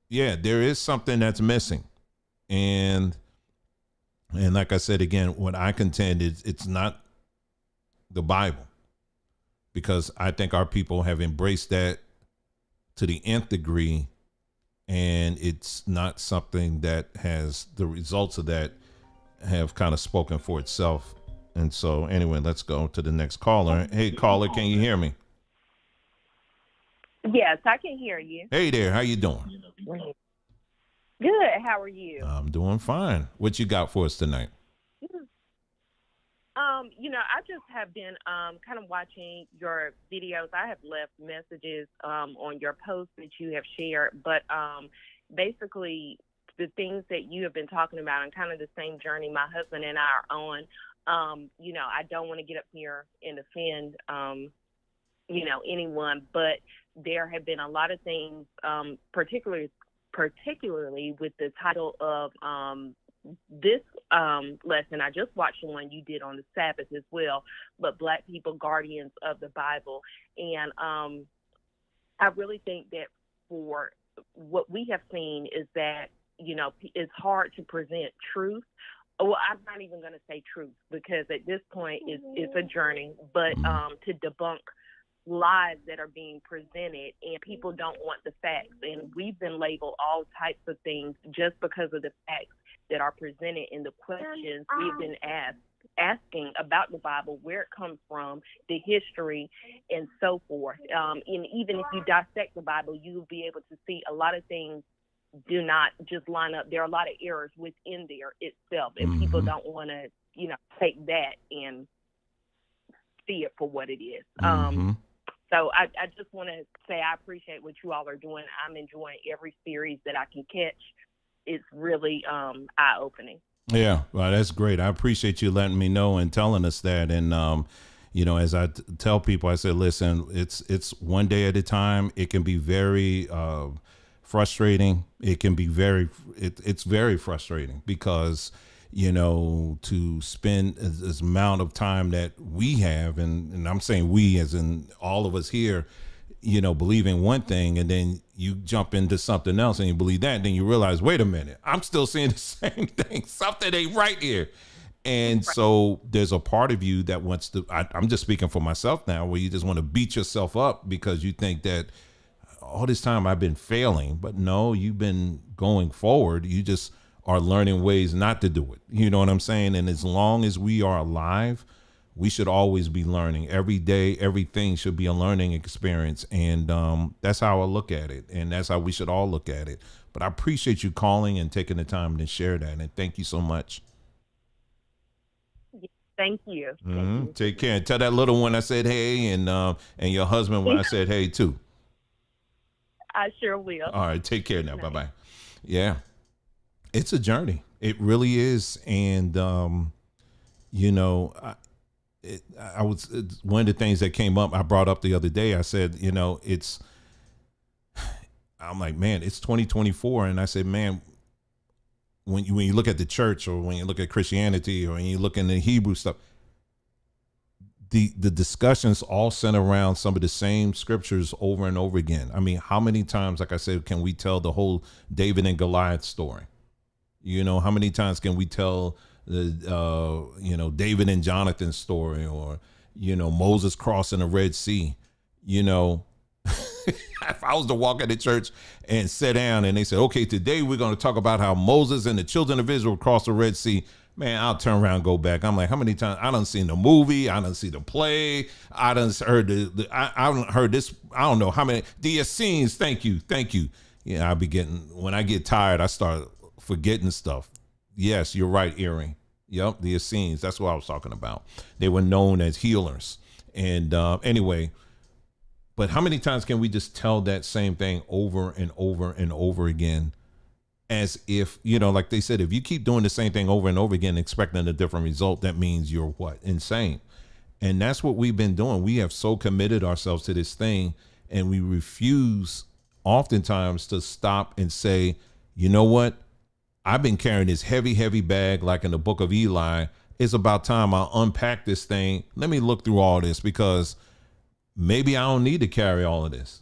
there is something that's missing. And like I said, again, what I contend is it's not the Bible, because I think our people have embraced that to the nth degree. And it's not something that has the results of that have kind of spoken for itself. And so anyway, let's go to the next caller. Hey, caller, can you hear me? Yes, I can hear you. Hey there, how you doing? Good. How are you? I'm doing fine. What you got for us tonight? I just have been kind of watching your videos. I have left messages on your posts that you have shared, but basically the things that you have been talking about and kind of the same journey my husband and I are on. I don't want to get up here and offend, anyone, but there have been a lot of things, particularly with the title of this lesson. I just watched the one you did on the Sabbath as well, but Black People Guardians of the Bible. And I really think that for what we have seen is that, it's hard to present truth. Well, I'm not even going to say truth, because at this point it's a journey, but to debunk lies that are being presented, and people don't want the facts. And we've been labeled all types of things just because of the facts that are presented in the questions we've been asking about the Bible, where it comes from, the history, and so forth. And even if you dissect the Bible, you'll be able to see a lot of things do not just line up. There are a lot of errors within there itself, and people don't want to, take that and see it for what it is. So I just want to say I appreciate what you all are doing. I'm enjoying every series that I can catch. It's really eye-opening. Yeah, well, that's great. I appreciate you letting me know and telling us that. And, as I tell people, I say, listen, it's one day at a time. It can be very frustrating. It can be it's very frustrating because, to spend this amount of time that we have, and I'm saying we as in all of us here, believing one thing, and then you jump into something else and you believe that, and then you realize, wait a minute, I'm still seeing the same thing. Something ain't right here. And so there's a part of you that wants to, I'm just speaking for myself now, where you just want to beat yourself up because you think that all this time I've been failing, but no, you've been going forward. You just are learning ways not to do it. You know what I'm saying? And as long as we are alive, we should always be learning. Every day, everything should be a learning experience. And that's how I look at it. And that's how we should all look at it. But I appreciate you calling and taking the time to share that. And thank you so much. Thank you. Take care. And tell that little one I said hey, and your husband when I said hey too. I sure will. All right. Take care now. Bye-bye. Yeah. It's a journey. It really is. And, I was, one of the things that came up, I brought up the other day, I said, I'm like, man, it's 2024. And I said, man, when you look at the church, or when you look at Christianity, or when you look in the Hebrew stuff, the discussions all center around some of the same scriptures over and over again. I mean, how many times, like I said, can we tell the whole David and Goliath story? How many times can we tell the David and Jonathan story, or Moses crossing the Red Sea, if I was to walk into church and sit down and they said, okay, today we're going to talk about how Moses and the children of Israel crossed the Red Sea, man, I'll turn around and go back. I'm like, how many times? I done seen the movie. I done see the play. I done heard I done heard this. I don't know how many. The Essenes, thank you. Yeah, when I get tired, I start forgetting stuff. Yes, you're right, Earring. Yep, the Essenes. That's what I was talking about. They were known as healers. And anyway, but how many times can we just tell that same thing over and over and over again? As if, like they said, if you keep doing the same thing over and over again, expecting a different result, that means you're what? Insane. And that's what we've been doing. We have so committed ourselves to this thing, and we refuse oftentimes to stop and say, you know what? I've been carrying this heavy, heavy bag like in the book of Eli. It's about time I unpack this thing. Let me look through all this, because maybe I don't need to carry all of this.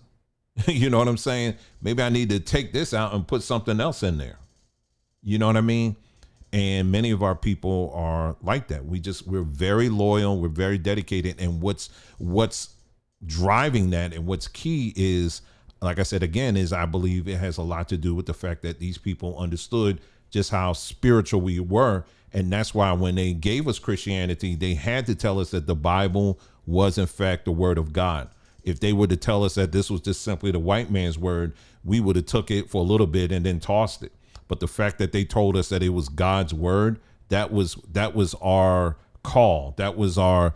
You know what I'm saying? Maybe I need to take this out and put something else in there. You know what I mean? And many of our people are like that. We're very loyal. We're very dedicated. And what's driving that and what's key is, like I said, again, is I believe it has a lot to do with the fact that these people understood just how spiritual we were. And that's why when they gave us Christianity, they had to tell us that the Bible was in fact the word of God. If they were to tell us that this was just simply the white man's word, we would have took it for a little bit and then tossed it. But the fact that they told us that it was God's word, that was our call. That was our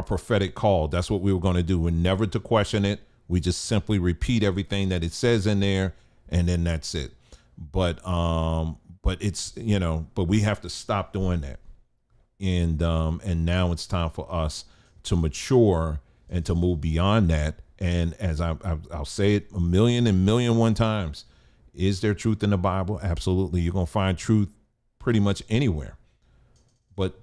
prophetic call. That's what we were going to do. We're never to question it. We just simply repeat everything that it says in there, and then that's it. But it's, but we have to stop doing that. And now it's time for us to mature and to move beyond that. And as I'll say it a million and one times, is there truth in the Bible? Absolutely. You're going to find truth pretty much anywhere. But,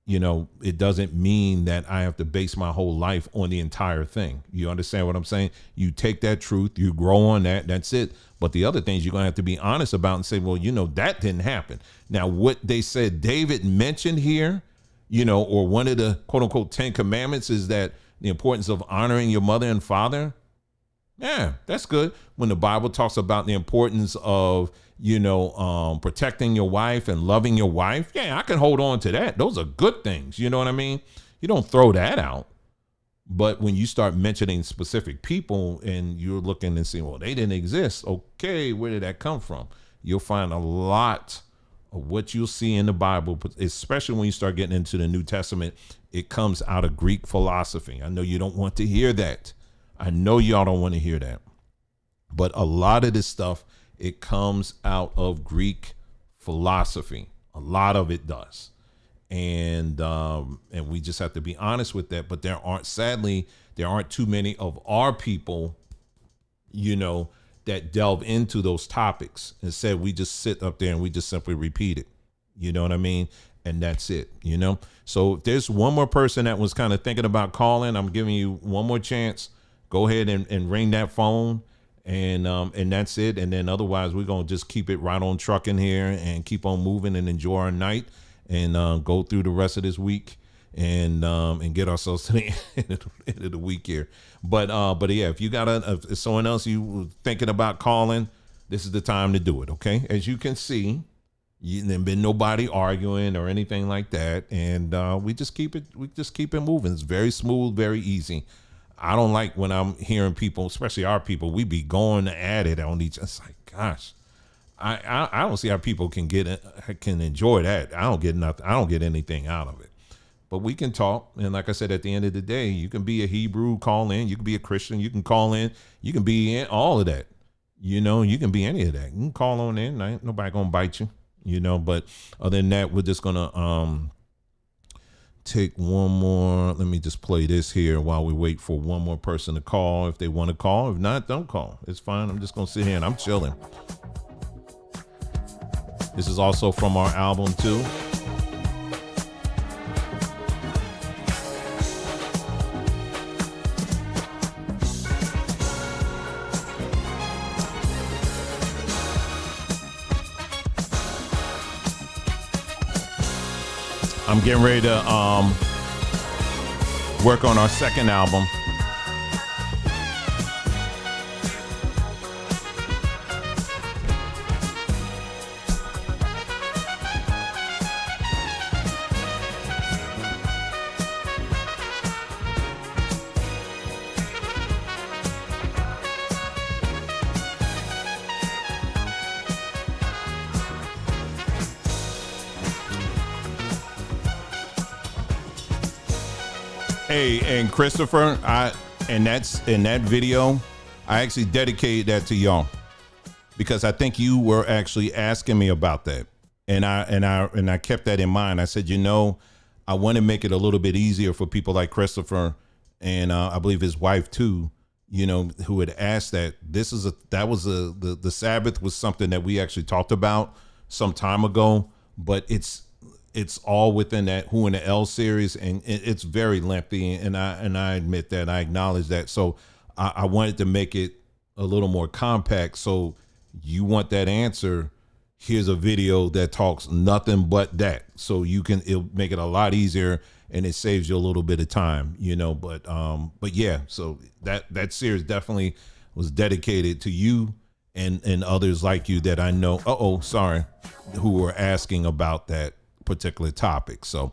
it doesn't mean that I have to base my whole life on the entire thing. You understand what I'm saying? You take that truth, you grow on that, that's it. But the other things you're going to have to be honest about and say, well, that didn't happen. Now, what they said David mentioned here, or one of the quote unquote 10 commandments is that the importance of honoring your mother and father. Yeah, that's good. When the Bible talks about the importance of, protecting your wife and loving your wife. Yeah, I can hold on to that. Those are good things. You know what I mean? You don't throw that out. But when you start mentioning specific people and you're looking and saying, well, they didn't exist. Okay, where did that come from? You'll find a lot of what you'll see in the Bible, especially when you start getting into the New Testament. It comes out of Greek philosophy. I know you don't want to hear that. I know y'all don't want to hear that. But a lot of this stuff, it comes out of Greek philosophy. A lot of it does. And we just have to be honest with that. But there aren't too many of our people, that delve into those topics. Instead, we just sit up there and we just simply repeat it. You know what I mean? And that's it, So if there's one more person that was kind of thinking about calling, I'm giving you one more chance. Go ahead and ring that phone, and that's it. And then otherwise, we're going to just keep it right on trucking here and keep on moving and enjoy our night and go through the rest of this week and get ourselves to the end of the week here. But yeah, if you got if someone else you were thinking about calling, this is the time to do it. Okay. As you can see, there's been nobody arguing or anything like that. And we just keep it moving. It's very smooth, very easy. I don't like when I'm hearing people, especially our people, we be going at it on each. It's like, gosh, I don't see how people can enjoy that. I don't get nothing. I don't get anything out of it. But we can talk. And like I said, at the end of the day, you can be a Hebrew, call in. You can be a Christian. You can call in. You can be in all of that. You can be any of that. You can call on in. Ain't nobody going to bite you, But other than that, we're just going to take one more. Let me just play this here while we wait for one more person to call if they want to call. If not, don't call. It's fine. I'm just going to sit here and I'm chilling. This is also from our album too. I'm getting ready to work on our second album. Hey, and Christopher, in that video, I actually dedicated that to y'all because I think you were actually asking me about that, and I kept that in mind. I said, I want to make it a little bit easier for people like Christopher, and I believe his wife too, who had asked that. The Sabbath was something that we actually talked about some time ago, but it's all within that Who in the L series, and it's very lengthy, and I admit that, I acknowledge that. So I wanted to make it a little more compact. So you want that answer, here's a video that talks nothing but that. So it'll make it a lot easier, and it saves you a little bit of time, but yeah, so that series definitely was dedicated to you and others like you that I know, who were asking about that particular topic. So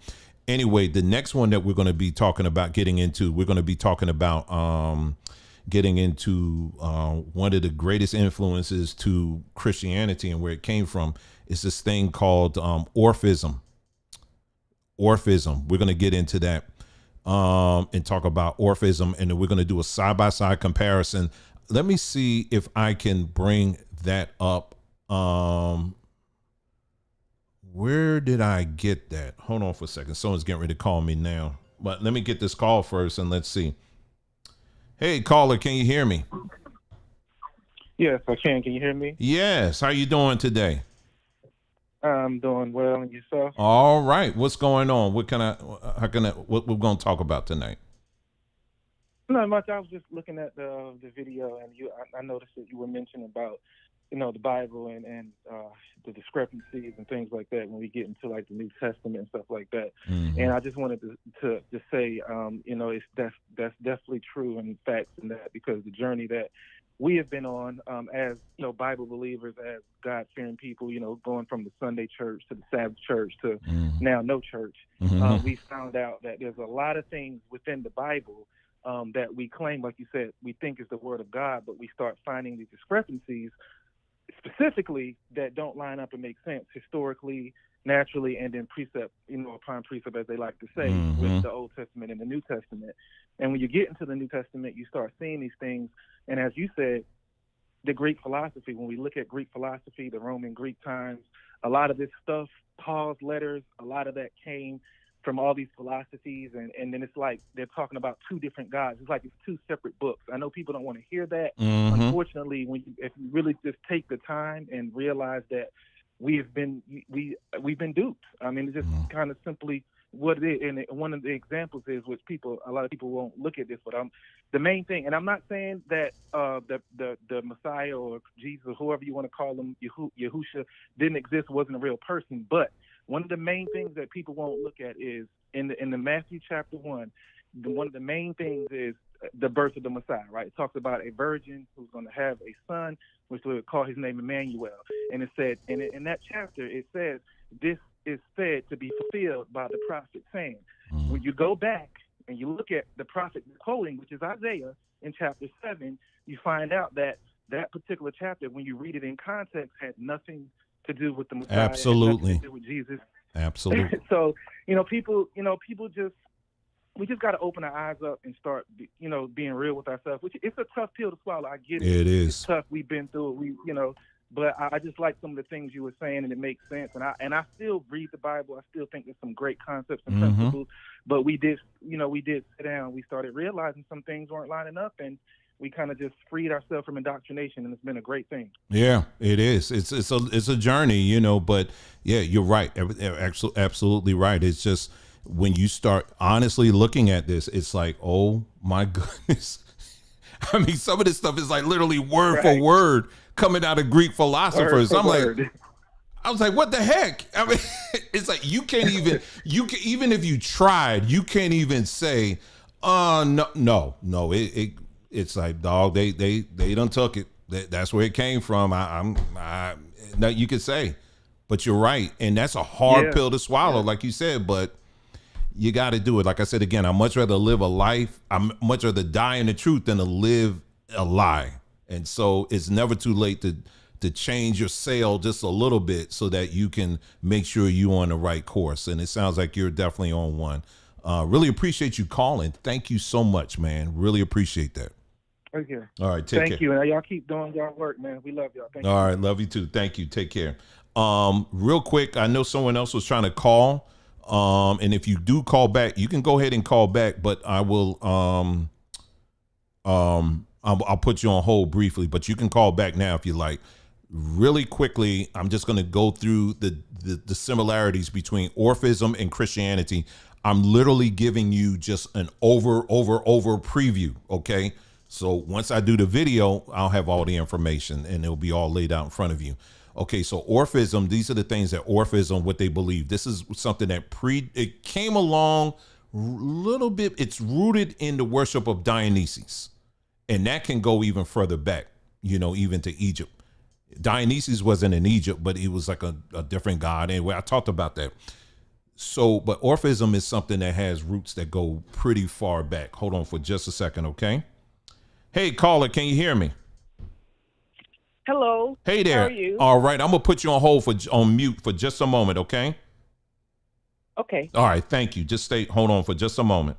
anyway, the next one that we're going to be talking about getting into one of the greatest influences to Christianity and where it came from is this thing called Orphism. We're going to get into that and talk about Orphism, and then we're going to do a side-by-side comparison. Let me see if I can bring that up. Where did I get that? Hold on for a second. Someone's getting ready to call me now. But let me get this call first and let's see. Hey, caller, can you hear me? Yes, I can. Can you hear me? Yes. How you doing today? I'm doing well, and yourself? All right. What's going on? What we're going to talk about tonight? Not much. I was just looking at the video, and I noticed that you were mentioning about the Bible and the discrepancies and things like that when we get into like the New Testament and stuff like that. Mm-hmm. And I just wanted to say, that's definitely true in facts and that, because the journey that we have been on as Bible believers, as God-fearing people, going from the Sunday church to the Sabbath church to now no church, we found out that there's a lot of things within the Bible that we claim, like you said, we think is the Word of God, but we start finding these discrepancies specifically that don't line up and make sense historically, naturally, and then precept, upon precept, as they like to say, with the Old Testament and the New Testament. And when you get into the New Testament, you start seeing these things. And as you said, the Greek philosophy, when we look at Greek philosophy, the Roman Greek times, a lot of this stuff, Paul's letters, a lot of that came from all these philosophies, and then it's like they're talking about two different gods. It's like it's two separate books. I know people don't want to hear that. Unfortunately, if you really just take the time and realize that we've been duped. I mean, it's just kind of simply what it is. And one of the examples is, which a lot of people won't look at this, but the main thing, and I'm not saying that the Messiah or Jesus or whoever you want to call him, Yahusha, didn't exist, wasn't a real person, but one of the main things that people won't look at is in the Matthew chapter 1, one of the main things is the birth of the Messiah, right? It talks about a virgin who's going to have a son, which we would call his name Emmanuel. And it said, in that chapter, it says, this is said to be fulfilled by the prophet, saying, when you go back and you look at the prophet quoting, which is Isaiah, in chapter 7, you find out that particular chapter, when you read it in context, had nothing to do with the Messiah. Absolutely. To do with Jesus. Absolutely. So, people just, we just got to open our eyes up and start, being real with ourselves, which it's a tough pill to swallow. I get it. It is. It's tough. We've been through it. But I just like some of the things you were saying, and it makes sense. And I still read the Bible. I still think there's some great concepts and principles. But we did sit down. We started realizing some things weren't lining up, and we kind of just freed ourselves from indoctrination, and it's been a great thing. Yeah, it is. It's a journey, But yeah, you're right. Absolutely right. It's just when you start honestly looking at this, it's like, oh my goodness. I mean, some of this stuff is like literally word for word coming out of Greek philosophers. I was like, what the heck? I mean, it's like you can't even, even if you tried, you can't even say, No. It's like, dog. They done took it. That's where it came from. No, you could say, but you're right, and that's a hard pill to swallow, like you said. But you got to do it. Like I said again, I'd much rather live a life. I'm much rather die in the truth than to live a lie. And so it's never too late to change your sail just a little bit so that you can make sure you're on the right course. And it sounds like you're definitely on one. Really appreciate you calling. Thank you so much, man. Really appreciate that. Okay. All right. Take care. Thank you. And y'all keep doing y'all work, man. We love y'all. Thank you. All right. Love you too. Thank you. Take care. Real quick, I know someone else was trying to call. And if you do call back, you can go ahead and call back, but I will, I'll put you on hold briefly, but you can call back now if you like. Really quickly, I'm just going to go through the similarities between Orphism and Christianity. I'm literally giving you just an over preview. Okay. So once I do the video, I'll have all the information and it'll be all laid out in front of you. Okay. So Orphism, these are the things that Orphism, what they believe. This is something that it came along a little bit. It's rooted in the worship of Dionysus. And that can go even further back, even to Egypt. Dionysus wasn't in Egypt, but he was like a different god. Anyway, I talked about that. So, but Orphism is something that has roots that go pretty far back. Hold on for just a second, okay? Hey, caller, can you hear me? Hello. Hey there. How are you? All right, I'm gonna put you on hold on mute for just a moment, okay? Okay. All right, thank you. Just hold on for just a moment.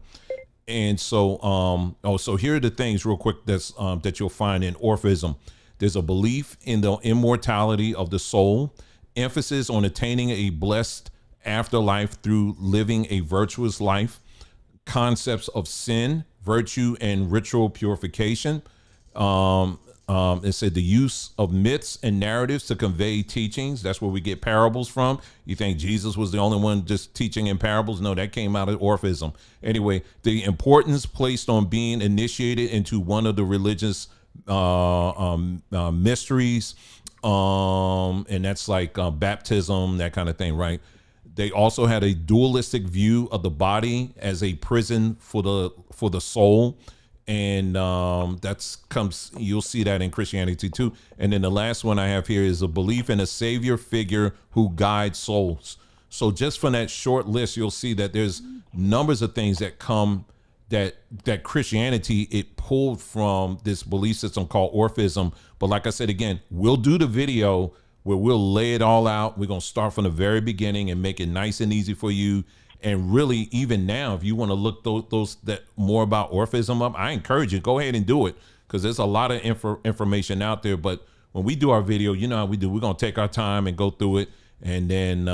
And so, so here are the things real quick that you'll find in Orphism. There's a belief in the immortality of the soul, emphasis on attaining a blessed afterlife through living a virtuous life, concepts of sin, virtue, and ritual purification. It said the use of myths and narratives to convey teachings. That's where we get parables from. You think Jesus was the only one just teaching in parables? No, that came out of Orphism. Anyway, the importance placed on being initiated into one of the religious mysteries, and that's like baptism, that kind of thing, right? They also had a dualistic view of the body as a prison for the soul. And you'll see that in Christianity too. And then the last one I have here is a belief in a savior figure who guides souls. So just from that short list, you'll see that there's numbers of things that come that Christianity, it pulled from this belief system called Orphism. But like I said, again, we'll do the video where we'll lay it all out. We're going to start from the very beginning and make it nice and easy for you. And really, even now, if you want to look those that more about Orphism up, I encourage you, go ahead and do it, because there's a lot of information out there. But when we do our video, you know how we do. We're going to take our time and go through it, and then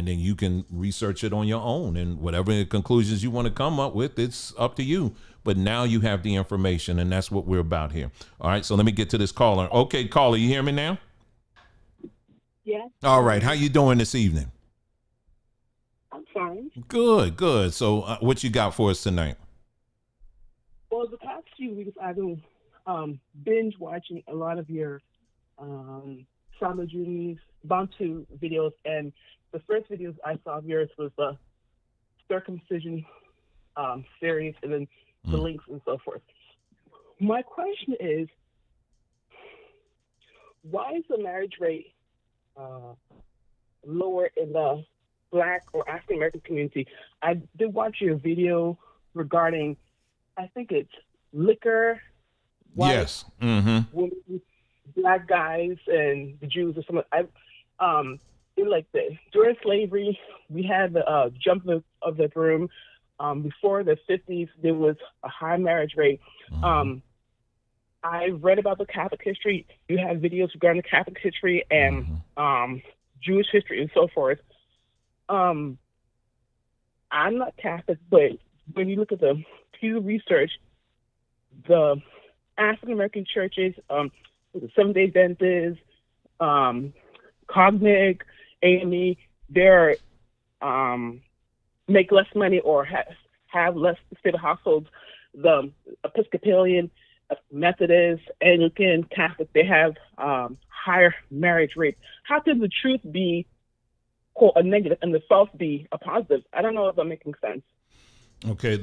you can research it on your own, and whatever conclusions you want to come up with, it's up to you. But now you have the information, and that's what we're about here. All right, so let me get to this caller. Okay, caller, you hear me now? Yes. All right, how you doing this evening? I'm fine. Good. So what you got for us tonight? Well, the past few weeks I've been binge watching a lot of your Samajunis, Bantu videos, and the first videos I saw of yours was the circumcision series, and then the links and so forth. My question is, why is the marriage rate lower in the Black or African American community? I did watch your video regarding, I think it's liquor, white, yes, mm-hmm. women, Black guys, and the Jews or something. During slavery, we had the jump of the broom. Before the 50s, there was a high marriage rate. Mm-hmm. I read about the Catholic history. You have videos regarding the Catholic history and Jewish history and so forth. I'm not Catholic, but when you look at the Pew Research, the African American churches, the Seventh-day Adventists, Cognic, AME, they're make less money or have less stable households. The Episcopalian, Methodist, Anglican, Catholic, they have higher marriage rates. How can the truth be, quote, a negative and the false be a positive? I don't know if I'm making sense. Okay,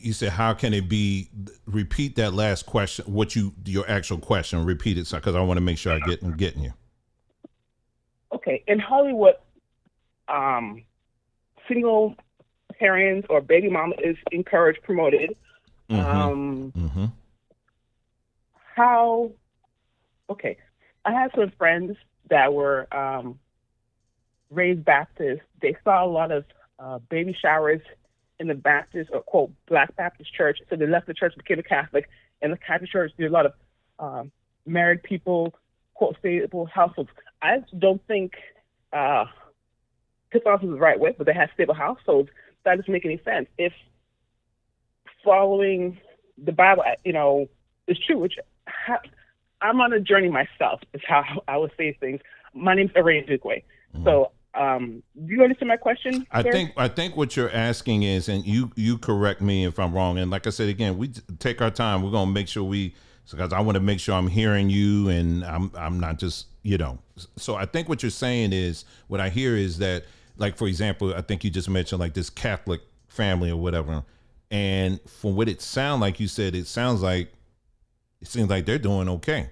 you said, how can it be? Repeat that last question. Your actual question? Repeat it, because I want to make sure I'm getting you. Okay, in Hollywood, single parents or baby mama is encouraged, promoted. How? Okay, I had some friends that were raised Baptist. They saw a lot of baby showers in the Baptist or quote Black Baptist church, so they left the church, became a Catholic. In the Catholic church, there's a lot of married people, quote stable households. I don't think Catholicism is the right way, but they have stable households. That doesn't make any sense. If following the Bible, is true, which I'm on a journey myself, is how I would say things. My name's Array Dugway. So, do you understand my question, sir? I think what you're asking is, and you correct me if I'm wrong. And like I said, again, we take our time. We're going to make sure because I want to make sure I'm hearing you and I'm not just, So I think what you're saying is, what I hear is that, like, for example, I think you just mentioned like this Catholic family or whatever. And from what it sounds like, you said, it seems like they're doing okay.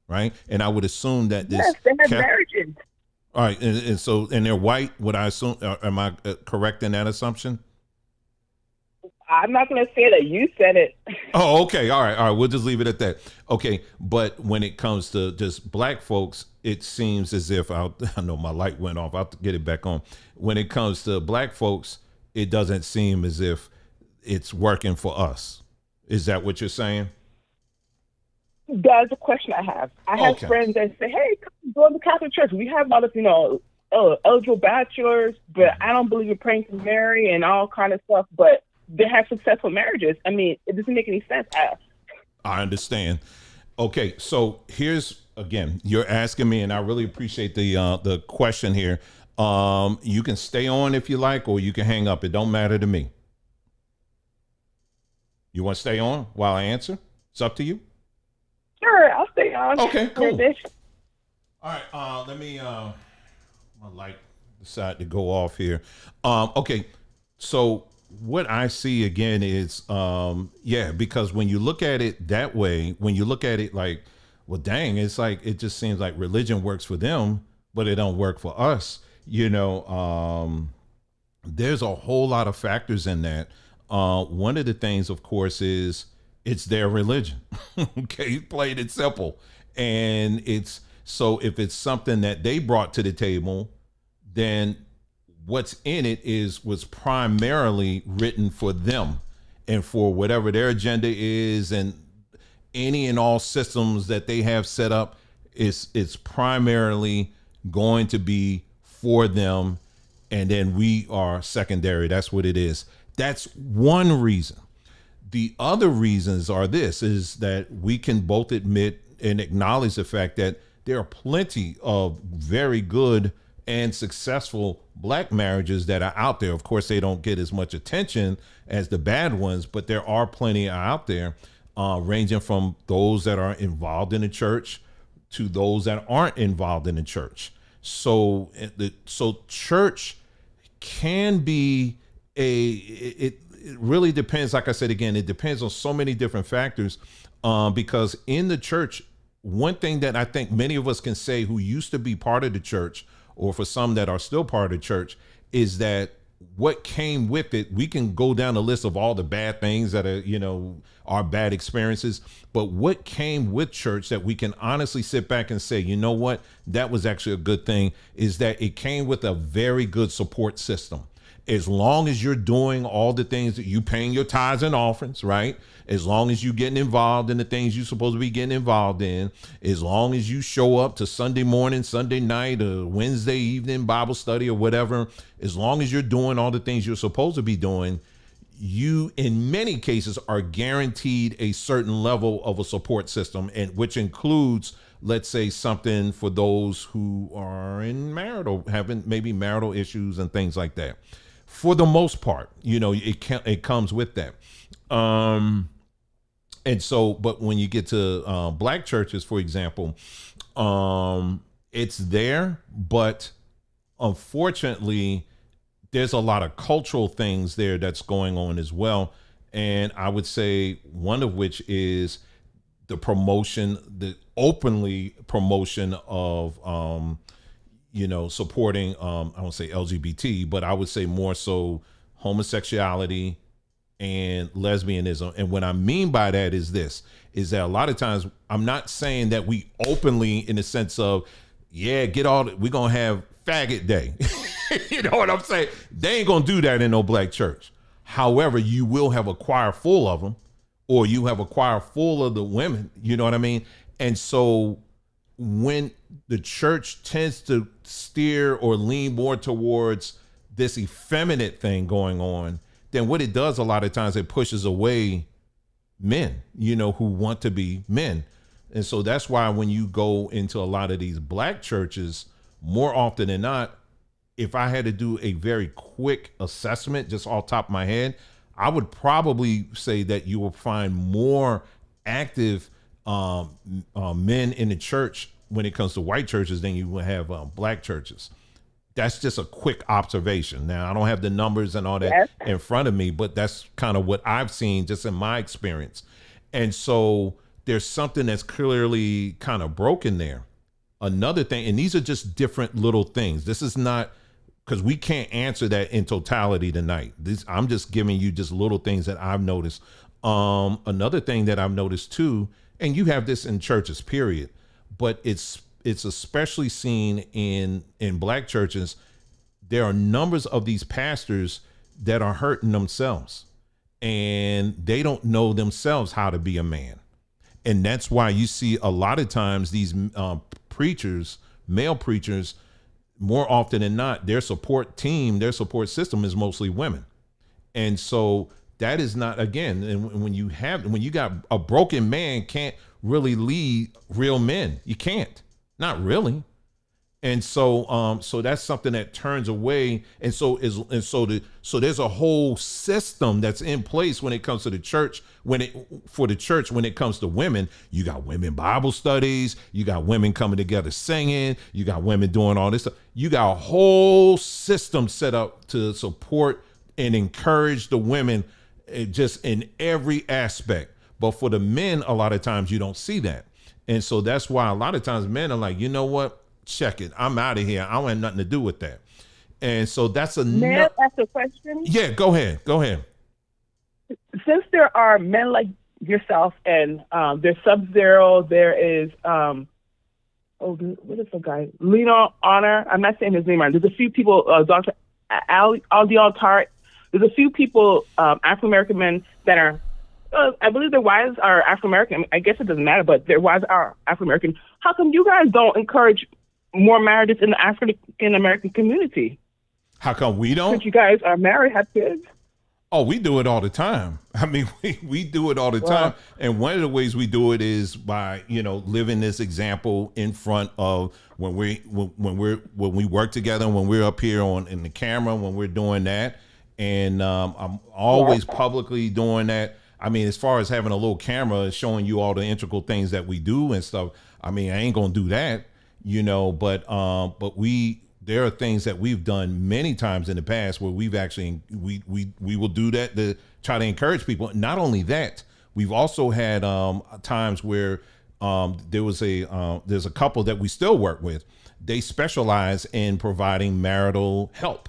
Right. And I would assume that this. Yes, they have marriages. All right. And they're white. Would I assume, am I correct in that assumption? I'm not going to say that you said it. Oh, okay. All right. We'll just leave it at that. Okay. But when it comes to just Black folks, it seems as if I know my light went off. I'll have to get it back on. When it comes to Black folks, it doesn't seem as if it's working for us. Is that what you're saying? That's a question I have. I have friends that say, hey, come go to the Catholic Church. We have a lot of, eligible bachelors, but I don't believe in praying to Mary and all kind of stuff, but they have successful marriages. I mean, it doesn't make any sense. I understand. Okay, so here's, again, you're asking me, and I really appreciate the question here. You can stay on if you like, or you can hang up. It don't matter to me. You want to stay on while I answer? It's up to you. Sure, I'll stay on. Okay, cool. All right, let me, my light decided to go off here. Okay, so what I see again is, because when you look at it that way, when you look at it like, well, dang, it's like, it just seems like religion works for them, but it don't work for us. There's a whole lot of factors in that. One of the things, of course, is it's their religion. Okay, plain and simple. And so if it's something that they brought to the table, then what's in it was primarily written for them and for whatever their agenda is, and any and all systems that they have set up it's primarily going to be for them. And then we are secondary. That's what it is. That's one reason. The other reasons is that we can both admit and acknowledge the fact that there are plenty of very good and successful Black marriages that are out there. Of course, they don't get as much attention as the bad ones, but there are plenty out there, ranging from those that are involved in the church to those that aren't involved in the church. So church can be it really depends. Like I said, again, it depends on so many different factors, because in the church, one thing that I think many of us can say who used to be part of the church, or for some that are still part of the church, is that what came with it, we can go down the list of all the bad things that are bad experiences, but what came with church that we can honestly sit back and say, you know what, that was actually a good thing, is that it came with a very good support system. As long as you're doing all the things that you paying your tithes and offerings, right? As long as you getting involved in the things you're supposed to be getting involved in, as long as you show up to Sunday morning, Sunday night, or Wednesday evening Bible study or whatever, as long as you're doing all the things you're supposed to be doing, you, in many cases, are guaranteed a certain level of a support system, and which includes, let's say, something for those who are having maybe marital issues and things like that. For the most part, it comes with that. And so, but when you get to Black churches, for example, it's there, but unfortunately, there's a lot of cultural things there that's going on as well. And I would say one of which is the promotion, the openly promotion of, supporting, I won't say LGBT, but I would say more so homosexuality and lesbianism. And what I mean by that is this, is that a lot of times I'm not saying that we openly, in the sense of, yeah, we're going to have faggot day. You know what I'm saying? They ain't going to do that in no black church. However, you will have a choir full of them, or you have a choir full of the women, you know what I mean? And so when the church tends to steer or lean more towards this effeminate thing going on, then what it does a lot of times, it pushes away men, who want to be men. And so that's why when you go into a lot of these black churches, more often than not, if I had to do a very quick assessment, just off the top of my head, I would probably say that you will find more active men in the church when it comes to white churches than you will have black churches. That's just a quick observation. Now, I don't have the numbers and all that in front of me, but that's kind of what I've seen just in my experience. And so there's something that's clearly kind of broken there. Another thing, and these are just different little things. This is not, because we can't answer that in totality tonight. I'm just giving you just little things that I've noticed. Another thing that I've noticed too, and you have this in churches, period, but it's especially seen in black churches. There are numbers of these pastors that are hurting themselves, and they don't know themselves how to be a man. And that's why you see a lot of times these preachers, male preachers, more often than not, their support team, their support system is mostly women. And so that is not, again, and when you got a broken man, can't really lead real men. You can't, not really. And so that's something that turns away. And so there's a whole system that's in place when it comes to the church. When it comes to women, you got women Bible studies, you got women coming together singing, you got women doing all this stuff. You got a whole system set up to support and encourage the women, just in every aspect. But for the men, a lot of times you don't see that. And so that's why a lot of times men are like, you know what? Check it. I'm out of here. I don't have nothing to do with that. And so that's a May I ask a question? Yeah, go ahead. Since there are men like yourself, and there's Sub-Zero, there is what is the guy? Lino Honor. I'm not saying his name right. There's a few people, Dr. Aldial Tart. There's a few people, African American men that are, I believe their wives are African American. I guess it doesn't matter, but their wives are African American. How come you guys don't encourage more marriages in the African American community? How come we don't? Since you guys are married, have kids. Oh, we do it all the time. I mean, we do it all the time. And one of the ways we do it is by, living this example in front of when we work together, when we're up here in the camera, when we're doing that. And I'm always publicly doing that. I mean, as far as having a little camera showing you all the integral things that we do and stuff, I mean, I ain't gonna do that, but there are things that we've done many times in the past where we've actually, we will do that to try to encourage people. Not only that, we've also had times where there's a couple that we still work with. They specialize in providing marital help,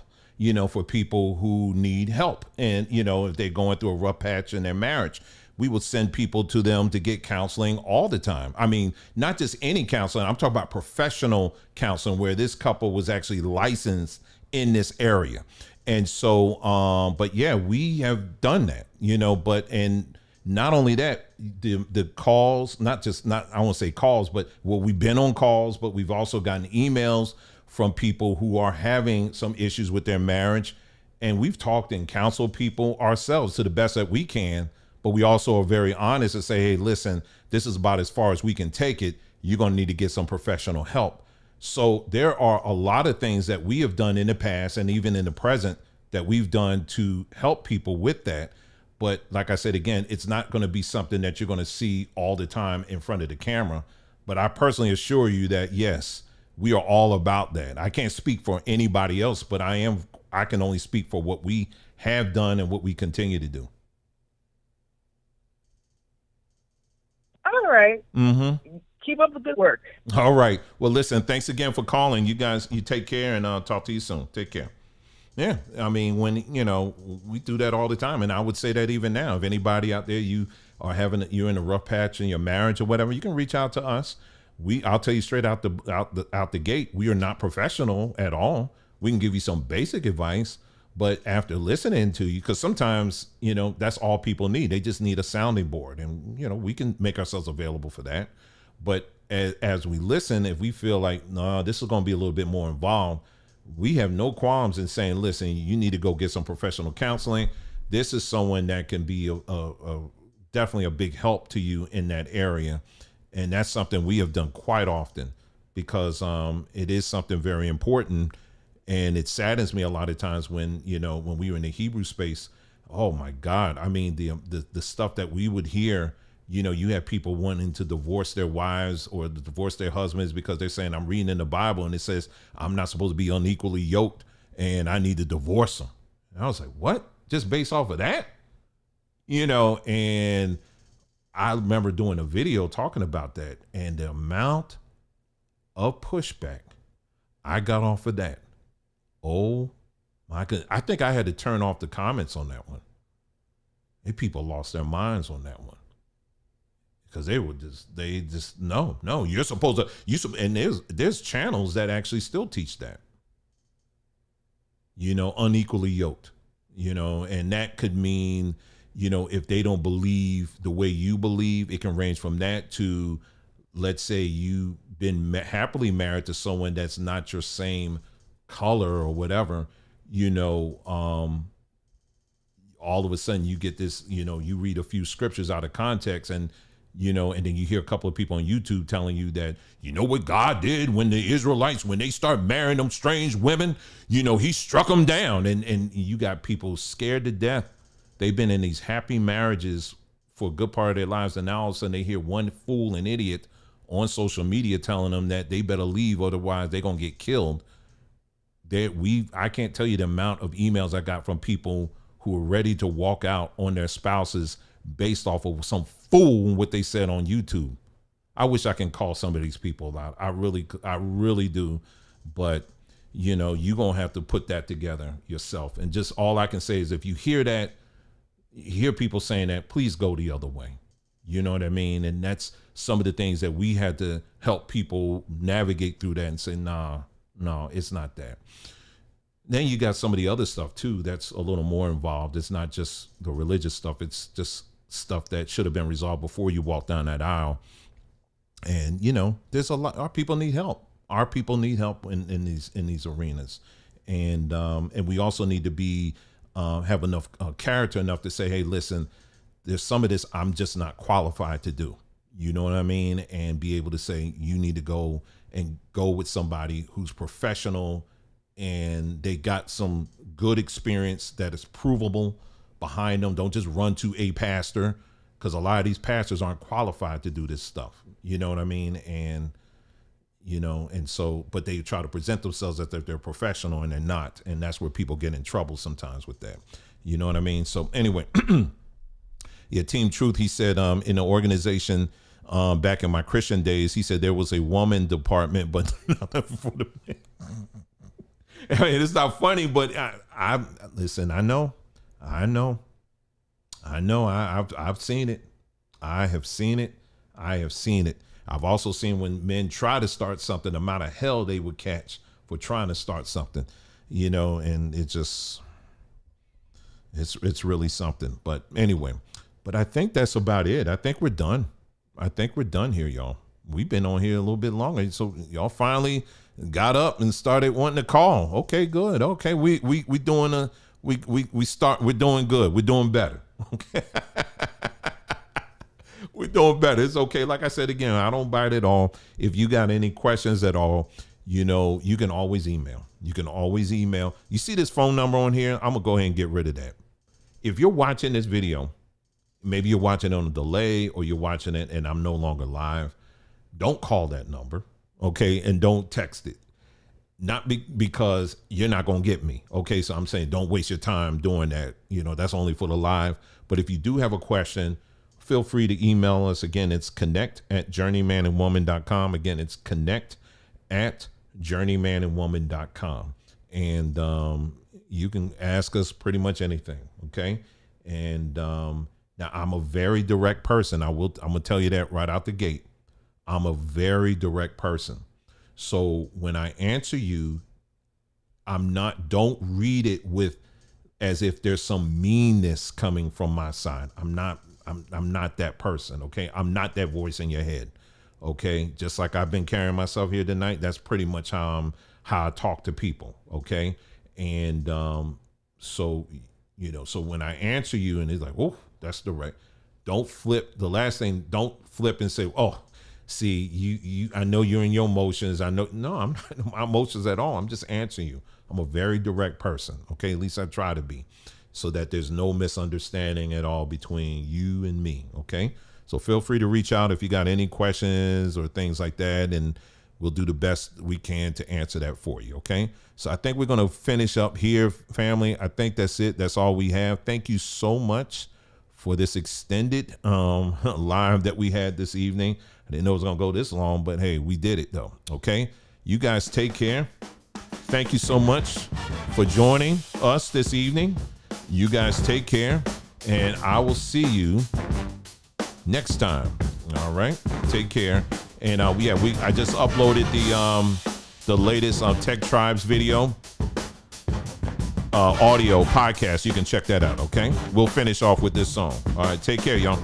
for people who need help. And, if they're going through a rough patch in their marriage, we will send people to them to get counseling all the time. I mean, not just any counseling. I'm talking about professional counseling where this couple was actually licensed in this area. And so, but yeah, we have done that, and not only that, the calls, I won't say calls, but we've been on calls, but we've also gotten emails from people who are having some issues with their marriage. And we've talked and counseled people ourselves to the best that we can, but we also are very honest and say, hey, listen, this is about as far as we can take it. You're going to need to get some professional help. So there are a lot of things that we have done in the past and even in the present that we've done to help people with that. But like I said, again, it's not going to be something that you're going to see all the time in front of the camera. But I personally assure you that, yes, we are all about that. I can't speak for anybody else, but I can only speak for what we have done and what we continue to do. right. Mm-hmm. Keep up the good work. All right. Well, listen, thanks again for calling. You guys, you take care, and I'll talk to you soon. Take care. Yeah. I mean, when, we do that all the time. And I would say that even now, if anybody out there, you're in a rough patch in your marriage or whatever, you can reach out to us. I'll tell you straight out the gate, we are not professional at all. We can give you some basic advice, but after listening to you, because sometimes, that's all people need. They just need a sounding board, and, we can make ourselves available for that. But as we listen, if we feel like, no, this is going to be a little bit more involved, we have no qualms in saying, listen, you need to go get some professional counseling. This is someone that can be definitely a big help to you in that area. And that's something we have done quite often, because it is something very important. And it saddens me a lot of times when we were in the Hebrew space. Oh my God. I mean, the stuff that we would hear, you have people wanting to divorce their wives or divorce their husbands because they're saying, I'm reading in the Bible and it says I'm not supposed to be unequally yoked and I need to divorce them. And I was like, what? Just based off of that? And I remember doing a video talking about that, and the amount of pushback I got off of that. Oh my goodness. I think I had to turn off the comments on that one. And people lost their minds on that one. Because they just, no, you're supposed to, and there's channels that actually still teach that, unequally yoked, and that could mean, if they don't believe the way you believe, it can range from that to, let's say you've been happily married to someone that's not your same color or whatever, all of a sudden you get this, you read a few scriptures out of context and then you hear a couple of people on YouTube telling you that, what God did when the Israelites, when they start marrying them strange women, he struck them down, and you got people scared to death. They've been in these happy marriages for a good part of their lives, and now all of a sudden they hear one fool and idiot on social media telling them that they better leave, otherwise they're going to get killed. I can't tell you the amount of emails I got from people who are ready to walk out on their spouses based off of some fool what they said on YouTube. I wish I can call some of these people out. I really do. But you're going to have to put that together yourself. And just all I can say is, if you hear that, hear people saying that, please go the other way. You know what I mean? And that's some of the things that we had to help people navigate through that and say, no, it's not that. Then you got some of the other stuff too that's a little more involved. It's not just the religious stuff. It's just stuff that should have been resolved before you walk down that aisle. And there's a lot. Our people need help. Our people need help in these arenas, and we also need to be have enough character enough to say, hey, listen, there's some of this I'm just not qualified to do. You know what I mean? And be able to say, you need to go with somebody who's professional and they got some good experience that is provable behind them. Don't just run to a pastor, because a lot of these pastors aren't qualified to do this stuff. You know what I mean? And, and so, but they try to present themselves as if they're professional, and they're not. And that's where people get in trouble sometimes with that. You know what I mean? So anyway, yeah, Team Truth, he said, in the organization, back in my Christian days, he said there was a woman department, but not for the men. I mean, it's not funny, but I listen, I know. I've seen it. I have seen it. I've also seen when men try to start something, the amount of hell they would catch for trying to start something, and it's really something. But anyway, I think that's about it. I think we're done. Here, y'all. We've been on here a little bit longer. So y'all finally got up and started wanting to call. Okay, good. Okay. We're doing good. We're doing better. Okay. We're doing better. It's okay. Like I said, again, I don't bite at all. If you got any questions at all, you can always email. You see this phone number on here? I'm going to go ahead and get rid of that. If you're watching this video, maybe you're watching it on a delay, or you're watching it and I'm no longer live, don't call that number. Okay. And don't text it. Not because you're not going to get me. Okay. So I'm saying, don't waste your time doing that. That's only for the live. But if you do have a question, feel free to email us. Again, it's connect@journeymanandwoman.com. Again, it's connect@journeymanandwoman.com. And you can ask us pretty much anything. Okay. And now I'm a very direct person. I'm going to tell you that right out the gate. I'm a very direct person. So when I answer you, don't read it as if there's some meanness coming from my side. I'm not that person. Okay. I'm not that voice in your head. Okay. Just like I've been carrying myself here tonight. That's pretty much how I talk to people. Okay. And, so when I answer you and it's like, oh, that's direct. Don't flip. The last thing, don't flip and say, oh, see, I know you're in your emotions. No, I'm not in my emotions at all. I'm just answering you. I'm a very direct person. Okay. At least I try to be, so that there's no misunderstanding at all between you and me. Okay. So feel free to reach out if you got any questions or things like that. And we'll do the best we can to answer that for you. Okay. So I think we're going to finish up here, family. I think that's it. That's all we have. Thank you so much for this extended live that we had this evening. I didn't know it was going to go this long, but hey, we did it though. Okay. You guys take care. Thank you so much for joining us this evening. You guys take care, and I will see you next time. All right. Take care. And I just uploaded the latest Tech Tribes video audio podcast. You can check that out. Okay. We'll finish off with this song. All right. Take care, y'all.